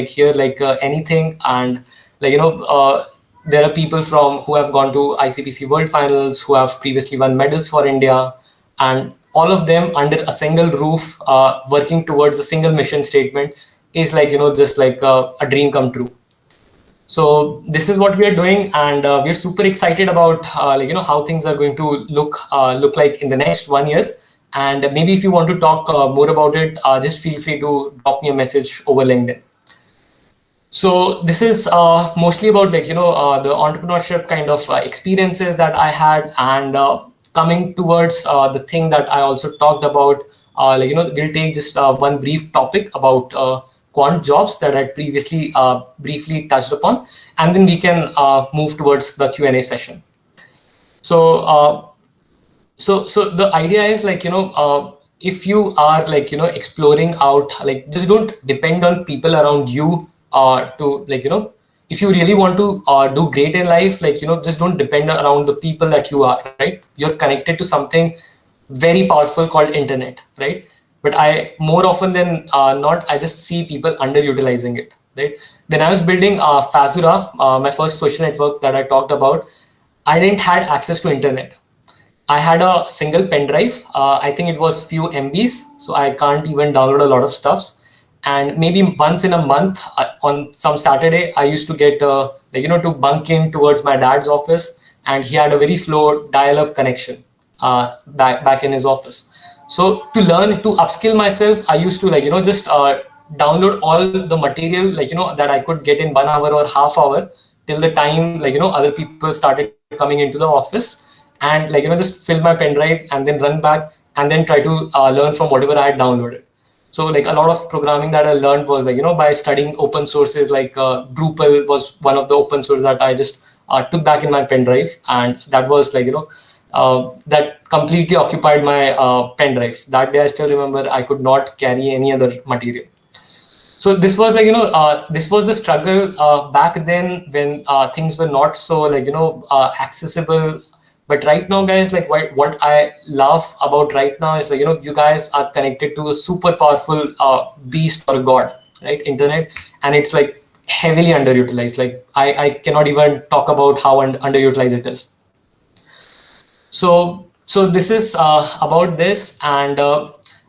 here anything. And there are people from who have gone to ICPC World Finals, who have previously won medals for India, and all of them under a single roof, working towards a single mission statement, is just a dream come true. So this is what we are doing, and we're super excited about how things are going to look like in the next 1 year. And maybe if you want to talk more about it, just feel free to drop me a message over LinkedIn. So this is mostly about the entrepreneurship kind of experiences that I had, and coming towards the thing that I also talked about. We'll take just one brief topic about quant jobs that I previously briefly touched upon, and then we can move towards the Q&A session. So so the idea is if you are exploring out, just don't depend on people around you to if you really want to do great in life, just don't depend around the people that you are, right? You're connected to something very powerful called internet, right? But I more often than not, I just see people underutilizing it, right? When I was building Fazura, my first social network that I talked about, I didn't had access to internet. I had a single pen drive. I think it was few MBs, so I can't even download a lot of stuffs. And maybe once in a month, on some Saturday, I used to get to bunk in towards my dad's office, and he had a very slow dial-up connection back in his office. So to learn to upskill myself, I used to just download all the material that I could get in 1 hour or half hour, till the time other people started coming into the office, and just fill my pen drive and then run back and then try to learn from whatever I had downloaded. So a lot of programming that I learned was by studying open sources, Drupal was one of the open source that I just took back in my pen drive, and that was that completely occupied my pen drive. That day I still remember I could not carry any other material. So this was this was the struggle back then, when things were not so accessible. But right now, guys, what I love about right now is you guys are connected to a super powerful beast or god, right? Internet, and it's heavily underutilized. I cannot even talk about how underutilized it is. So this is about this, and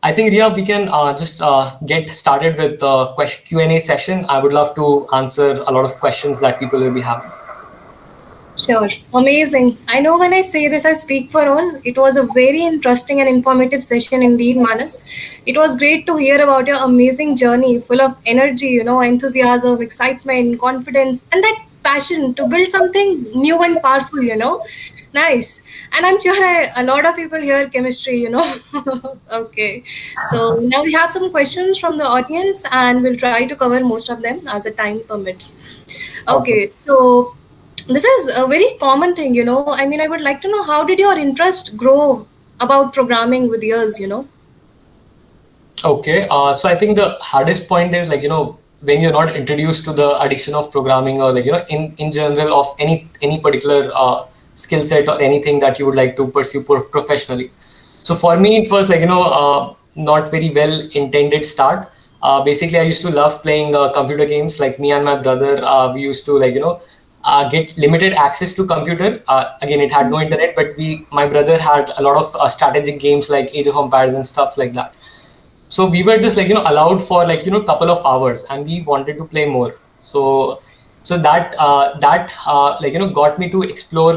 I think, Ria, we can just get started with the Q&A session. I would love to answer a lot of questions that people will be having. Sure. Amazing. I know when I say this, I speak for all. It was a very interesting and informative session indeed, Manas. It was great to hear about your amazing journey, full of energy, enthusiasm, excitement, confidence, and that passion to build something new and powerful. Nice. And I'm sure a lot of people hear chemistry. Okay. So now we have some questions from the audience, and we'll try to cover most of them as the time permits. Okay. So this is a very common thing. I mean, I would like to know, how did your interest grow about programming with years? Okay, so I think the hardest point is, when you're not introduced to the addiction of programming, or in general of any particular skill set or anything that you would like to pursue professionally. So for me, it was not very well intended start. Basically, I used to love playing computer games. Like, me and my brother, we used to get limited access to computer. Again, it had no internet, but my brother had a lot of strategic games like Age of Empires and stuff like that. So we were just allowed for couple of hours, and we wanted to play more. So that got me to explore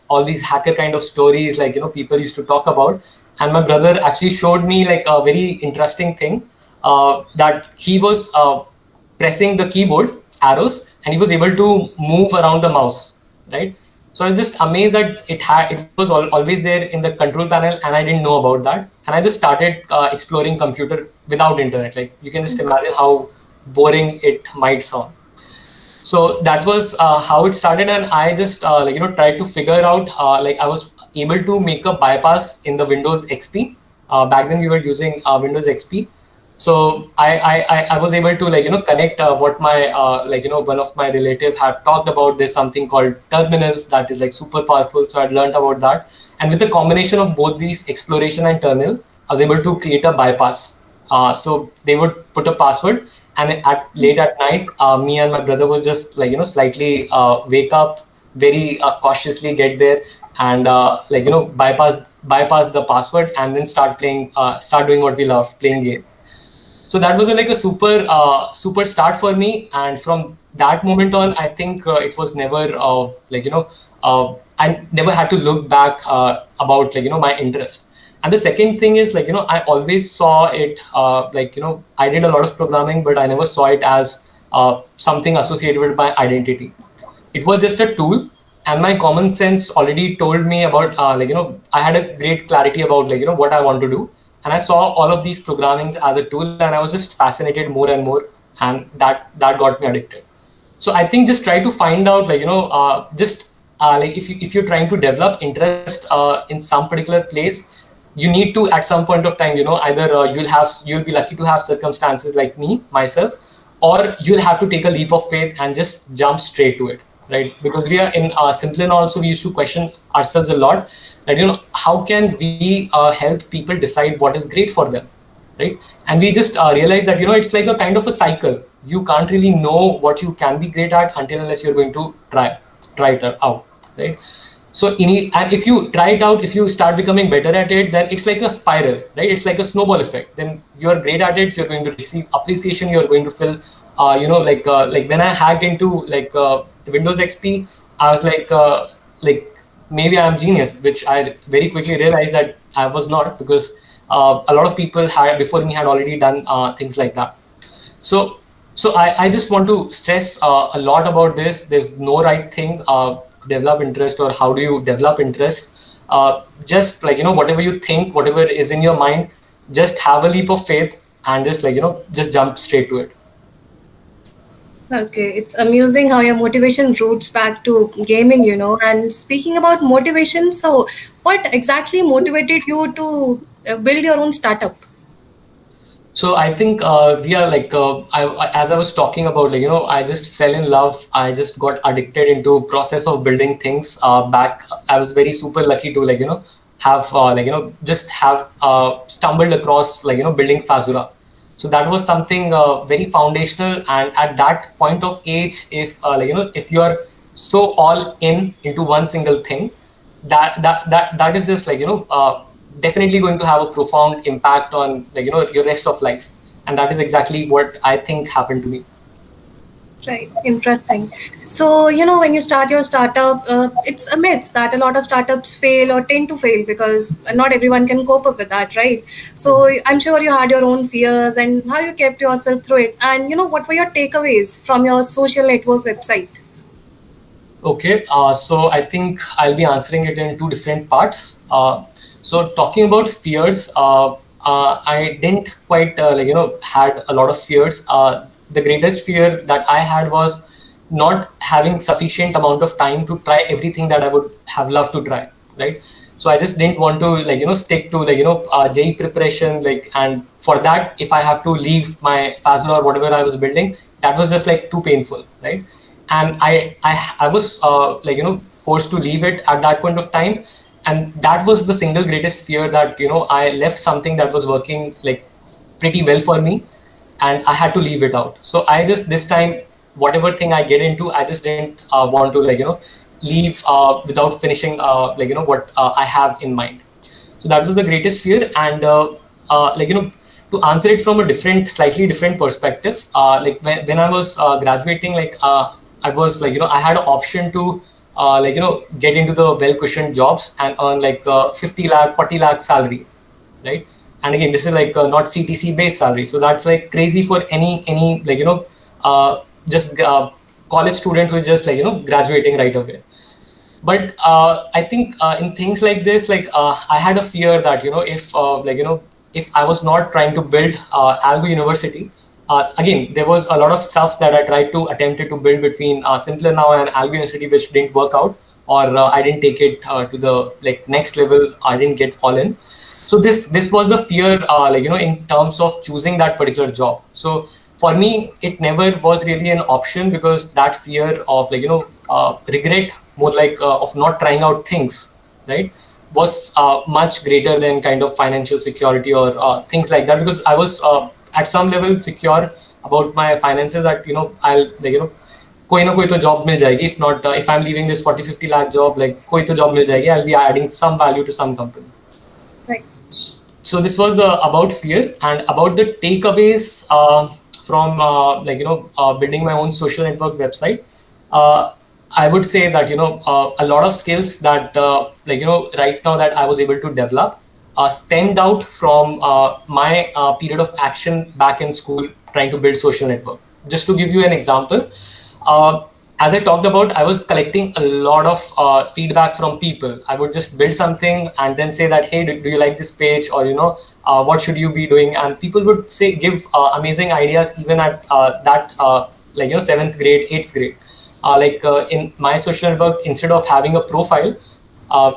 all these hacker kind of stories people used to talk about. And my brother actually showed me a very interesting thing, that he was pressing the keyboard arrows, and he was able to move around the mouse, right? So I was just amazed that it was always there in the control panel, and I didn't know about that. And I just started exploring computer without internet. Like, you can just imagine how boring it might sound. So that was how it started, and I just tried to figure out I was able to make a bypass in the Windows XP. Back then we were using Windows XP. So I was able to connect what my one of my relative had talked about. There's something called terminals that is super powerful. So I'd learned about that, and with the combination of both these exploration and terminal, I was able to create a bypass. So they would put a password, and late at night, me and my brother was just slightly wake up, very cautiously get there, and bypass the password, and then start doing what we love, playing games. So that was a super start for me. And from that moment on, I think it was never I never had to look back about my interest. And the second thing is I always saw it I did a lot of programming, but I never saw it as something associated with my identity. It was just a tool, and my common sense already told me about I had a great clarity about what I want to do. And I saw all of these programmings as a tool, and I was just fascinated more and more, and that got me addicted. So I think just try to find out if you're trying to develop interest in some particular place, you need to, at some point of time, either you'll be lucky to have circumstances like myself, or you'll have to take a leap of faith and just jump straight to it, right? Because we are in Simplin also, we used to question ourselves a lot that how can we help people decide what is great for them, right? And we just realize that it's like a kind of a cycle. You can't really know what you can be great at unless you're going to try it out, right? So and if you try it out, if you start becoming better at it, then it's like a spiral, right? It's like a snowball effect. Then you're great at it, you're going to receive appreciation, you're going to feel when I hacked into Windows XP, I was maybe I'm genius, which I very quickly realized that I was not, because a lot of people before me had already done things like that. So I just want to stress a lot about this. There's no right thing to develop interest, or how do you develop interest. Just whatever you think, whatever is in your mind, just have a leap of faith and just just jump straight to it. Okay, it's amusing how your motivation roots back to gaming, And speaking about motivation, so what exactly motivated you to build your own startup? So I think as I was talking about, I just fell in love. I just got addicted into process of building things. Back, I was very super lucky to have just have stumbled across building Fazura. So that was something very foundational. And at that point of age, if if you are so all into one single thing, that is just definitely going to have a profound impact on your rest of life. And that is exactly what I think happened to me. Right, interesting. So, when you start your startup, it's a myth that a lot of startups fail or tend to fail because not everyone can cope up with that, right? So, I'm sure you had your own fears and how you kept yourself through it. And, what were your takeaways from your social network website? Okay, so I think I'll be answering it in two different parts. So talking about fears, I didn't quite had a lot of fears. The greatest fear that I had was not having sufficient amount of time to try everything that I would have loved to try. Right. So I just didn't want to stick to JEE preparation, and for that if I have to leave my Fazl or whatever I was building, that was just like too painful, right? And I was forced to leave it at that point of time. And that was the single greatest fear, that I left something that was working like pretty well for me, and I had to leave it out. So I just, this time, whatever thing I get into, I just didn't want to leave without finishing what I have in mind. So that was the greatest fear. And to answer it from a slightly different perspective, when I was graduating, I was I had an option to get into the well cushioned jobs and earn 50 lakh 40 lakh salary, right? And again, this is not CTC based salary, so that's like crazy for any just college student who is just graduating right away. But I think in things like this, I had a fear that if I was not trying to build AlgoUniversity, again, there was a lot of stuff that I tried to attempted to build between Simpler Now and AlgoUniversity, which didn't work out, or I didn't take it to the next level. I didn't get all in. So this was the fear, in terms of choosing that particular job. So for me, it never was really an option, because that fear of regret, more of not trying out things, right, was much greater than kind of financial security or things like that. Because I was at some level secure about my finances, that I'll कोई ना कोई तो job मिल जाएगी. If not, if I'm leaving this 40-50 lakh job, कोई तो job मिल जाएगी. I'll be adding some value to some company. Right. So this was about fear. And about the takeaways from building my own social network website. uh, I would say that a lot of skills that right now that I was able to develop stemmed out from my period of action back in school, trying to build social network. Just to give you an example, uh, as I talked about, I was collecting a lot of feedback from people. I would just build something and then say that, hey, do you like this page? Or, what should you be doing? And people would say, give amazing ideas, even at that, seventh grade, eighth grade. In my social network, instead of having a profile,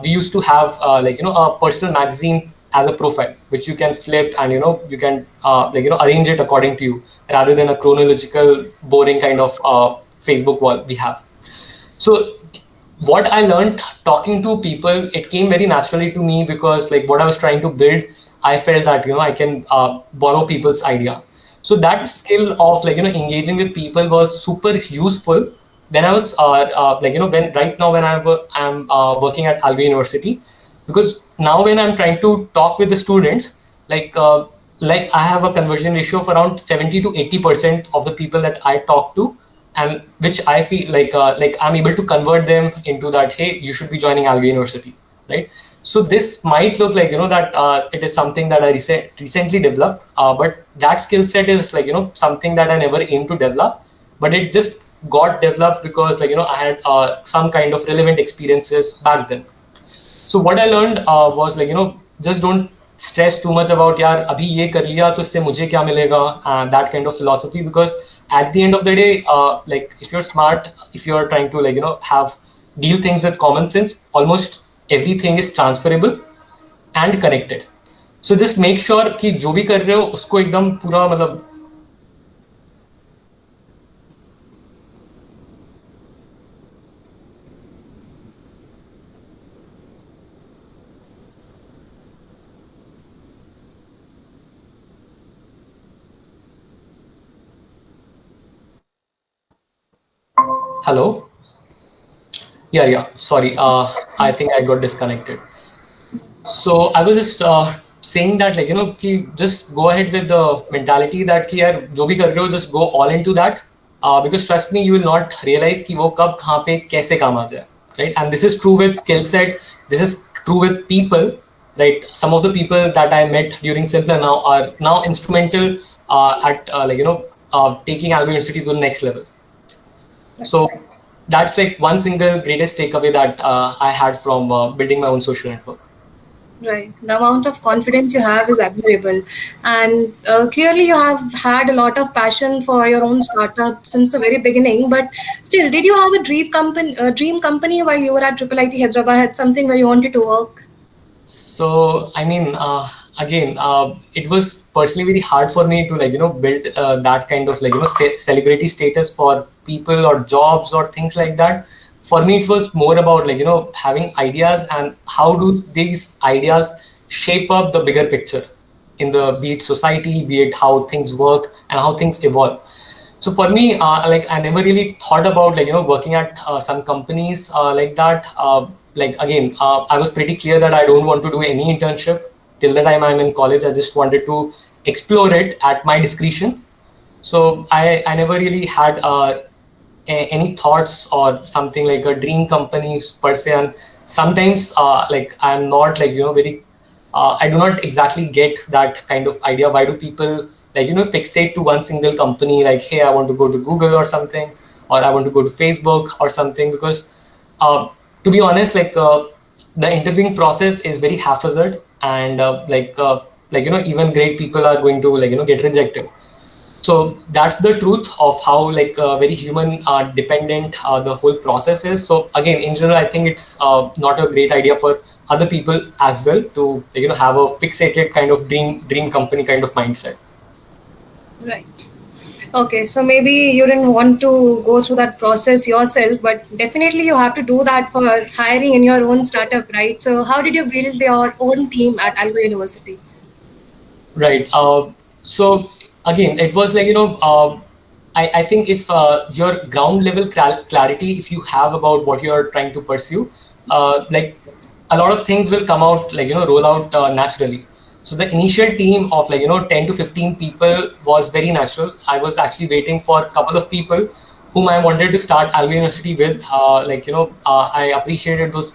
we used to have a personal magazine as a profile, which you can flip, and you can arrange it according to you, rather than a chronological boring kind of Facebook wall we have. So what I learned talking to people, it came very naturally to me, because what I was trying to build, I felt that I can borrow people's idea. So that skill of engaging with people was super useful when I was when right now when I'm working at AlgoUniversity. Because now when I'm trying to talk with the students, like uh, I have a conversion ratio of around 70 to 80% of the people that I talk to, and which I feel like I'm able to convert them into that, hey, you should be joining AlgoUniversity, right? So this might look like that it is something that I recently developed, but that skill set is something that I never aimed to develop, but it just got developed because I had some kind of relevant experiences back then. So what I learned was just don't stress too much about यार अभी ये कर लिया तो इससे मुझे क्या मिलेगा, that kind of philosophy. Because at the end of the day, if you're smart, if you're trying to have deal things with common sense, almost everything is transferable and connected. So just make sure कि जो भी कर रहे हो उसको एकदम पूरा मतलब. Hello. Yeah. Sorry. I think I got disconnected. So I was just saying that, like, कि just go ahead with the mentality that कि यार जो भी कर रहे हो, just go all into that. Because trust me, you will not realize कि वो कब कहाँ पे कैसे काम आ जाए, right? And this is true with skill set. This is true with people, right? Some of the people that I met during Simpler now are now instrumental at taking Algo University to the next level. So that's like one single greatest takeaway that I had from building my own social network. Right. The amount of confidence you have is admirable. And clearly, you have had a lot of passion for your own startup since the very beginning. But still, did you have dream company while you were at IIIT Hyderabad? Had something where you wanted to work? So, I mean, again, it was personally very hard for me to build that kind of celebrity status for people or jobs or things like that. For me, it was more about having ideas and how do these ideas shape up the bigger picture in the be it society, be it how things work and how things evolve. So for me, I never really thought about working at some companies like that. Like again, I was pretty clear that I don't want to do any internship till the time I'm in college. I just wanted to explore it at my discretion. So I never really had any thoughts or something like a dream company per se. And sometimes I'm not very I do not exactly get that kind of idea. Why do people fixate to one single company, like, hey, I want to go to Google or something, or I want to go to Facebook or something? Because uh, to be honest, the interviewing process is very haphazard, and even great people are going to get rejected. So that's the truth of how very human dependent the whole process is. So again, in general, I think it's not a great idea for other people as well to have a fixated kind of dream company kind of mindset. Right. Okay, so maybe you didn't want to go through that process yourself, but definitely you have to do that for hiring in your own startup, right? So, how did you build your own team at Algo University? Right. So again, it was I think if your ground level clarity, if you have about what you're trying to pursue, a lot of things will come out, roll out naturally. So the initial team of 10 to 15 people was very natural. I was actually waiting for a couple of people whom I wanted to start Algo University with. I appreciated those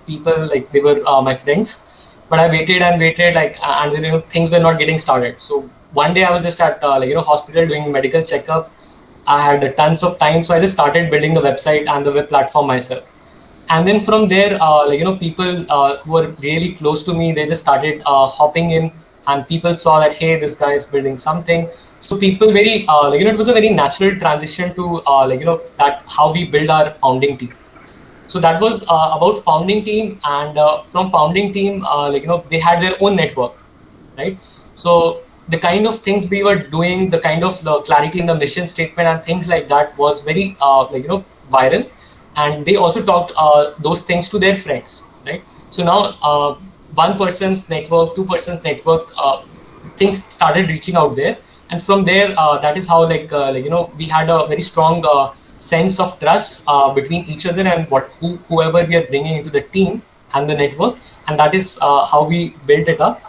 people, like they were my friends, but I waited and waited, and then things were not getting started. So one day I was just at hospital doing medical checkup. I had tons of time, so I just started building the website and the web platform myself. And then from there, people who were really close to me, they just started hopping in, and people saw that, hey, this guy is building something. So people very it was a very natural transition to that how we build our founding team. So that was about founding team, and from founding team, they had their own network, right? So the kind of things we were doing, the kind of the clarity in the mission statement and things like that was very viral, and they also talked those things to their friends, right? So now one person's network, two persons network, things started reaching out there, and from there, that is how we had a very strong sense of trust between each other and whoever we are bringing into the team and the network, and that is how we built it up.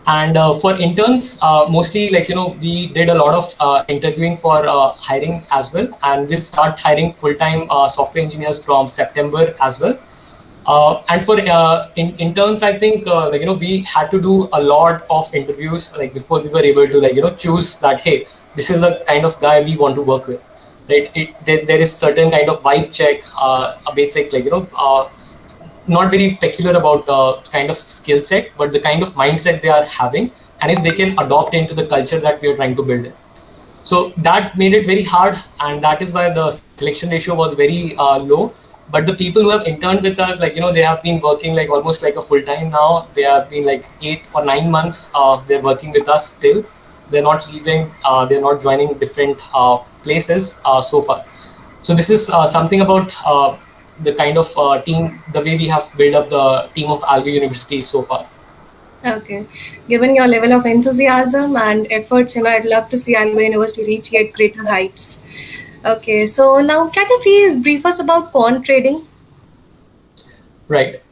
And for interns, mostly we did a lot of interviewing for hiring as well, and we'll start hiring full-time software engineers from September as well. And for interns, I think we had to do a lot of interviews before we were able to choose that, hey, this is the kind of guy we want to work with, right? There is certain kind of vibe check, a basic not very peculiar about kind of skill set, but the kind of mindset they are having, and if they can adopt into the culture that we are trying to build in. So that made it very hard, and that is why the selection ratio was very low. But the people who have interned with us, they have been working almost like a full time now. They have been 8 or 9 months. They're working with us still. They're not leaving. They're not joining different places so far. So this is something about the kind of team, the way we have built up the team of Algo University so far. Okay. Given your level of enthusiasm and efforts, I'd love to see Algo University reach yet greater heights. Okay, so now can you please brief us about quant trading? Right.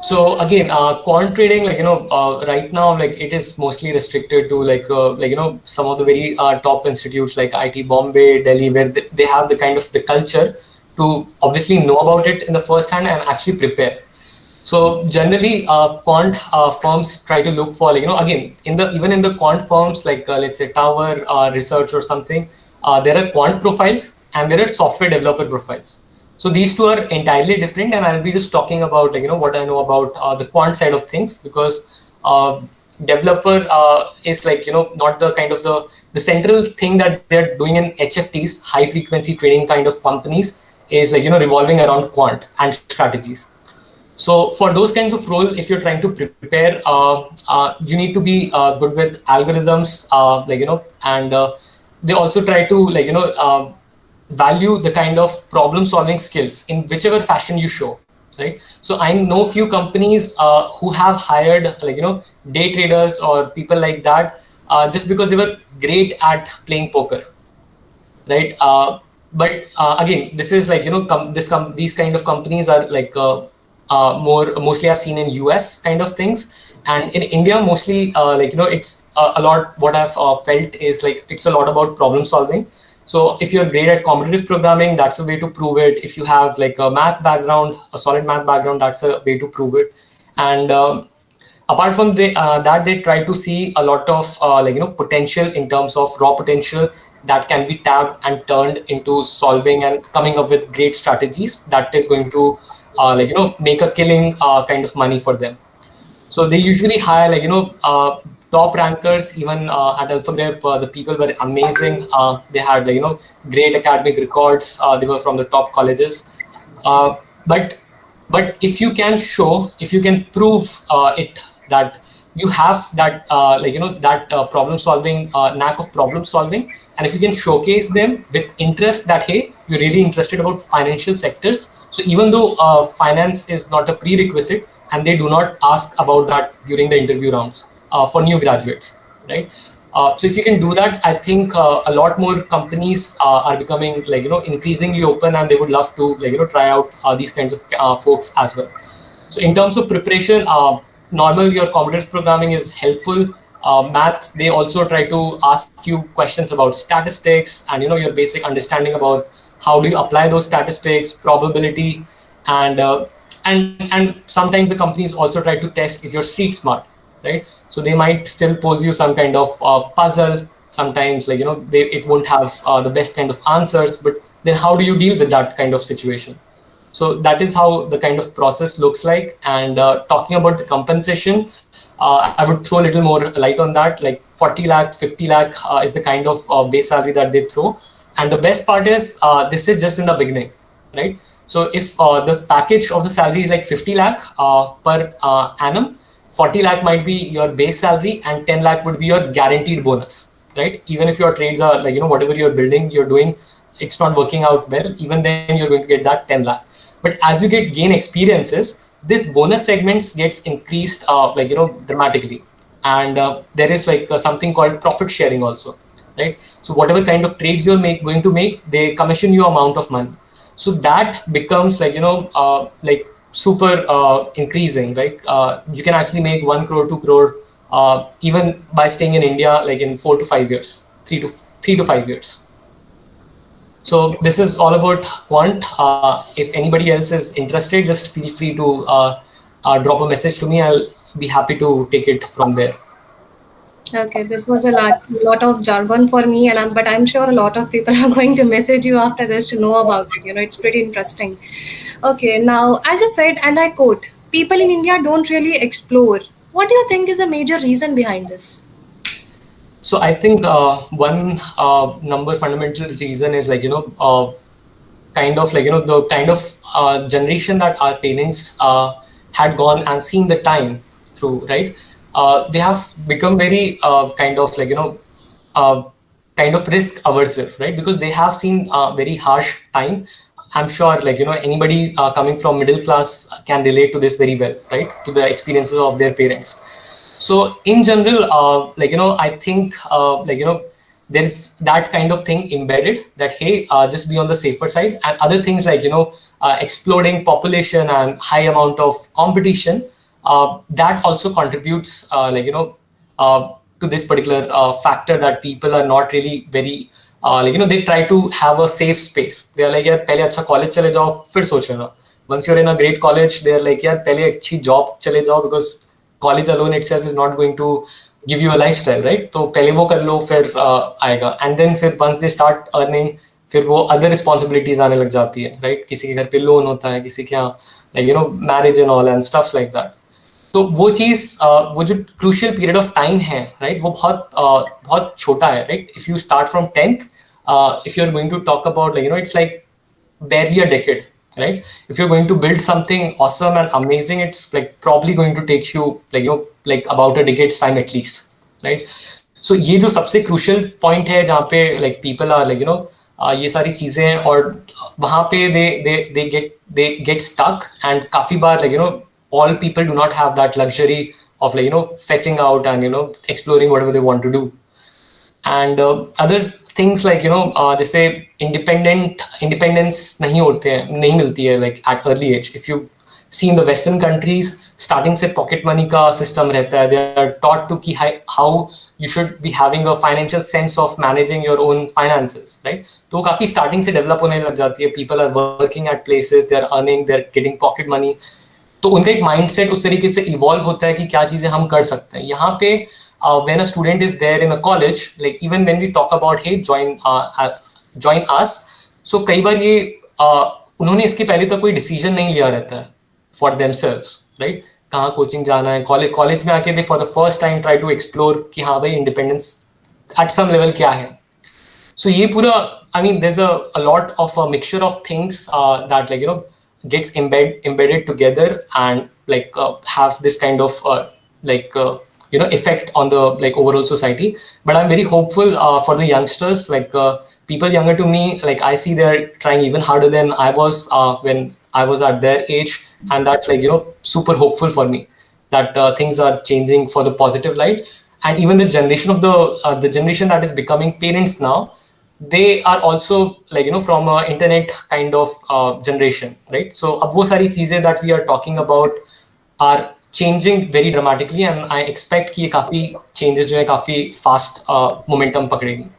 So again, quant trading, right now, like it is mostly restricted to some of the very top institutes like IT Bombay, Delhi, where they have the kind of the culture to obviously know about it in the first hand and actually prepare. So generally, quant firms try to look for, again, even in the quant firms, like let's say Tower Research or something, there are quant profiles and there are software developer profiles. So these two are entirely different, and I'll be just talking about, what I know about the quant side of things, because uh, developer is not the kind of the central thing that they're doing in HFTs, high frequency trading kind of companies, is revolving around quant and strategies. So for those kinds of role, if you're trying to prepare, you need to be good with algorithms, and they also try to value the kind of problem solving skills in whichever fashion you show, right? So I know few companies who have hired day traders or people like that, just because they were great at playing poker, right? But again, this is these kind of companies are more mostly I've seen in US kind of things, and in India mostly it's a lot. What I've felt is like it's a lot about problem solving. So if you're great at competitive programming, that's a way to prove it. If you have like a math background, a solid math background, that's a way to prove it. And apart from that, they try to see a lot of potential in terms of raw potential that can be tapped and turned into solving and coming up with great strategies that is going to make a killing kind of money for them. So they usually hire top rankers. Even at AlphaGrep, the people were amazing. They had great academic records. They were from the top colleges. Uh, but if you can show, if you can prove it, that you have that that problem solving, knack of problem solving, and if you can showcase them with interest that hey, you're really interested about financial sectors. So even though finance is not a prerequisite, and they do not ask about that during the interview rounds for new graduates, right? So if you can do that, I think a lot more companies are becoming increasingly open, and they would love to try out these kinds of folks as well. So in terms of preparation, normal your competitive programming is helpful. Math, they also try to ask you questions about statistics and your basic understanding about how do you apply those statistics, probability, and and sometimes the companies also try to test if you're street smart, right? So they might still pose you some kind of puzzle. Sometimes it won't have the best kind of answers, but then how do you deal with that kind of situation? So that is how the kind of process looks like. And talking about the compensation, I would throw a little more light on that. Like 40 lakh, 50 lakh is the kind of base salary that they throw. And the best part is this is just in the beginning, right? So if the package of the salary is like 50 lakh per annum, 40 lakh might be your base salary and 10 lakh would be your guaranteed bonus, right? Even if your trades are whatever you're building, you're doing, it's not working out well, even then you're going to get that 10 lakh. But as you gain experiences, this bonus segments gets increased dramatically. And there is something called profit sharing also, right? So whatever kind of trades you're going to make, they commission you amount of money. So that becomes super increasing, right? You can actually make 1 crore, 2 crore, even by staying in India, like in 4 to 5 years, 3 to 5 years. So this is all about quant. If anybody else is interested, just feel free to drop a message to me. I'll be happy to take it from there. Okay, this was a lot of jargon for me, and but I'm sure a lot of people are going to message you after this to know about it. It's pretty interesting. Okay, now as I said, and I quote, people in India don't really explore. What do you think is a major reason behind this? So I think one number fundamental reason is kind of the kind of generation that our parents had gone and seen the time through, right? They have become very uh, kind of risk aversive, right? Because they have seen very harsh time. I'm sure anybody coming from middle class can relate to this very well, right? To the experiences of their parents. So in general, I think there's that kind of thing embedded that, hey, just be on the safer side. And other things like, exploding population and high amount of competition, that also contributes, to this particular factor, that people are not really very, they try to have a safe space. They are like, यार पहले अच्छा college चले जाओ फिर सोच लेना. Once you're in a great college, they are like, यार पहले अच्छी job चले जाओ, because college alone itself is not going to give you a lifestyle, right? तो पहले वो कर लो फिर आएगा. And then फिर once they start earning, फिर वो other responsibilities आने लग जाती है, right? किसी के घर पे लोन होता है, किसी के यहाँ marriage and all and stuff like that. तो वो चीज, वो जो क्रूशियल पीरियड ऑफ टाइम है, राइट, वो बहुत छोटा है, right. If you start from 10th, if you're going to talk about, it's like barely a decade, right? If you're going to build something awesome and amazing, it's like probably going to take you like about a decade's time at least, right? So ये जो सबसे crucial point है जहाँ पे like people are ये सारी चीजें, और वहाँ पे they get stuck. And काफी बार all people do not have that luxury of fetching out and exploring whatever they want to do. And other things like जैसे independence नहीं मिलती है like at early age. If you see in the Western countries, starting से pocket money का system रहता है. They are taught to कि how you should be having a financial sense of managing your own finances, right? तो काफी starting से develop होने लग जाती है. People are working at places, they are earning, they are getting pocket money. तो उनका एक माइंडसेट उस तरीके से इवॉल्व होता है कि क्या चीजें हम कर सकते हैं. यहाँ पे when a student is there in a college, like even when we talk about hey join us, so कई बार ये उन्होंने इसके पहले तक कोई डिसीजन नहीं लिया रहता है for themselves, right? कहाँ कोचिंग जाना है, कॉलेज में आके they for the first time try to explore कि हाँ भाई इंडिपेंडेंस at some level क्या है. So ये पूरा, I mean there's a lot of a mixture of things that gets embedded together and have this kind of effect on the overall society. But I'm very hopeful for the youngsters, people younger to me, I see they're trying even harder than I was when I was at their age. And that's super hopeful for me that things are changing for the positive light. And even the generation of the generation that is becoming parents now, they are also from a internet kind of generation, right? So अब वो सारी चीजें that we are talking about are changing very dramatically, and I expect कि ये काफी changes जो है काफी fast momentum पकड़ेगी.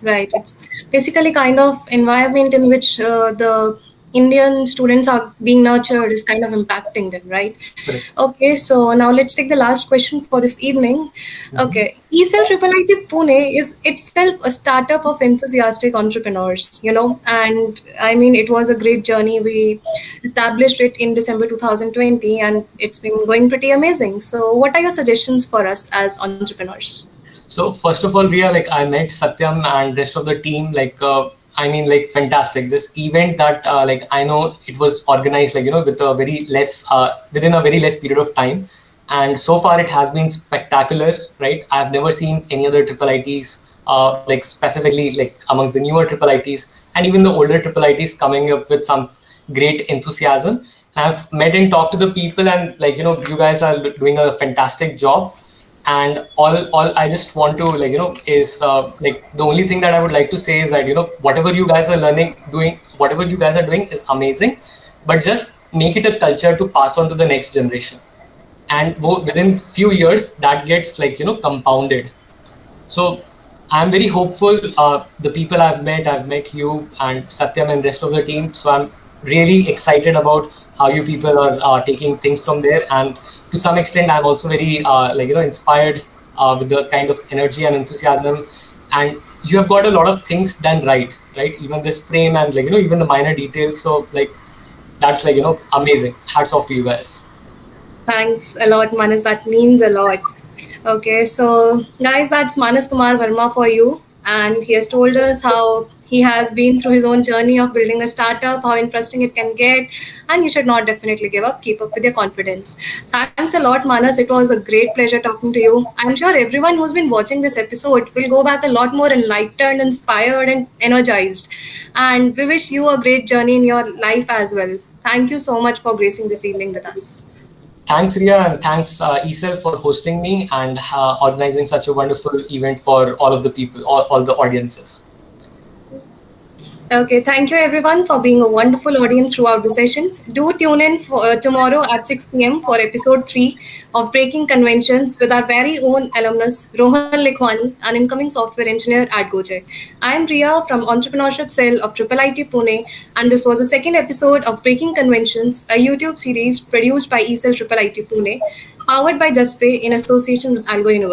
Right. It's basically kind of environment in which the Indian students are being nurtured is kind of impacting them, right? Correct. Okay, so now let's take the last question for this evening. Okay, IIIT Pune is itself a startup of enthusiastic entrepreneurs, and I mean it was a great journey. We established it in December 2020, and it's been going pretty amazing. So what are your suggestions for us as entrepreneurs? So first of all, Riya, I met Satyam and rest of the team, fantastic. This event that I know it was organized with a very less within a very less period of time, and so far it has been spectacular, right? I've never seen any other IIITs specifically amongst the newer IIITs and even the older IIITs coming up with some great enthusiasm. I've met and talked to the people, and you guys are doing a fantastic job. And all I just want to is the only thing that I would like to say is that whatever you guys are whatever you guys are doing is amazing, but just make it a culture to pass on to the next generation, and within few years that gets compounded. So I'm very hopeful. The people I've met you and Satyam and rest of the team, so I'm really excited about how you people are taking things from there. And to some extent I'm also very inspired with the kind of energy and enthusiasm, and you have got a lot of things done right, even this frame and even the minor details. So that's amazing. Hats off to you guys. Thanks a lot, Manus. That means a lot. Okay, so guys, that's Manas Kumar Verma for you. And he has told us how he has been through his own journey of building a startup, how interesting it can get. And you should not definitely give up. Keep up with your confidence. Thanks a lot, Manas. It was a great pleasure talking to you. I'm sure everyone who's been watching this episode will go back a lot more enlightened, inspired, and energized. And we wish you a great journey in your life as well. Thank you so much for gracing this evening with us. thanks Ria, and thanks ESL for hosting me and organizing such a wonderful event for all of the people, all the audiences. Okay, thank you everyone for being a wonderful audience throughout the session. Do tune in for, tomorrow at 6 p.m. for episode 3 of Breaking Conventions with our very own alumnus Rohan Likhwani, an incoming software engineer at Gojek. I am Ria from Entrepreneurship Cell of IIIT Pune, and this was the second episode of Breaking Conventions, a YouTube series produced by ESL IIIT Pune, powered by Jaspe in association with AlgoUniversity.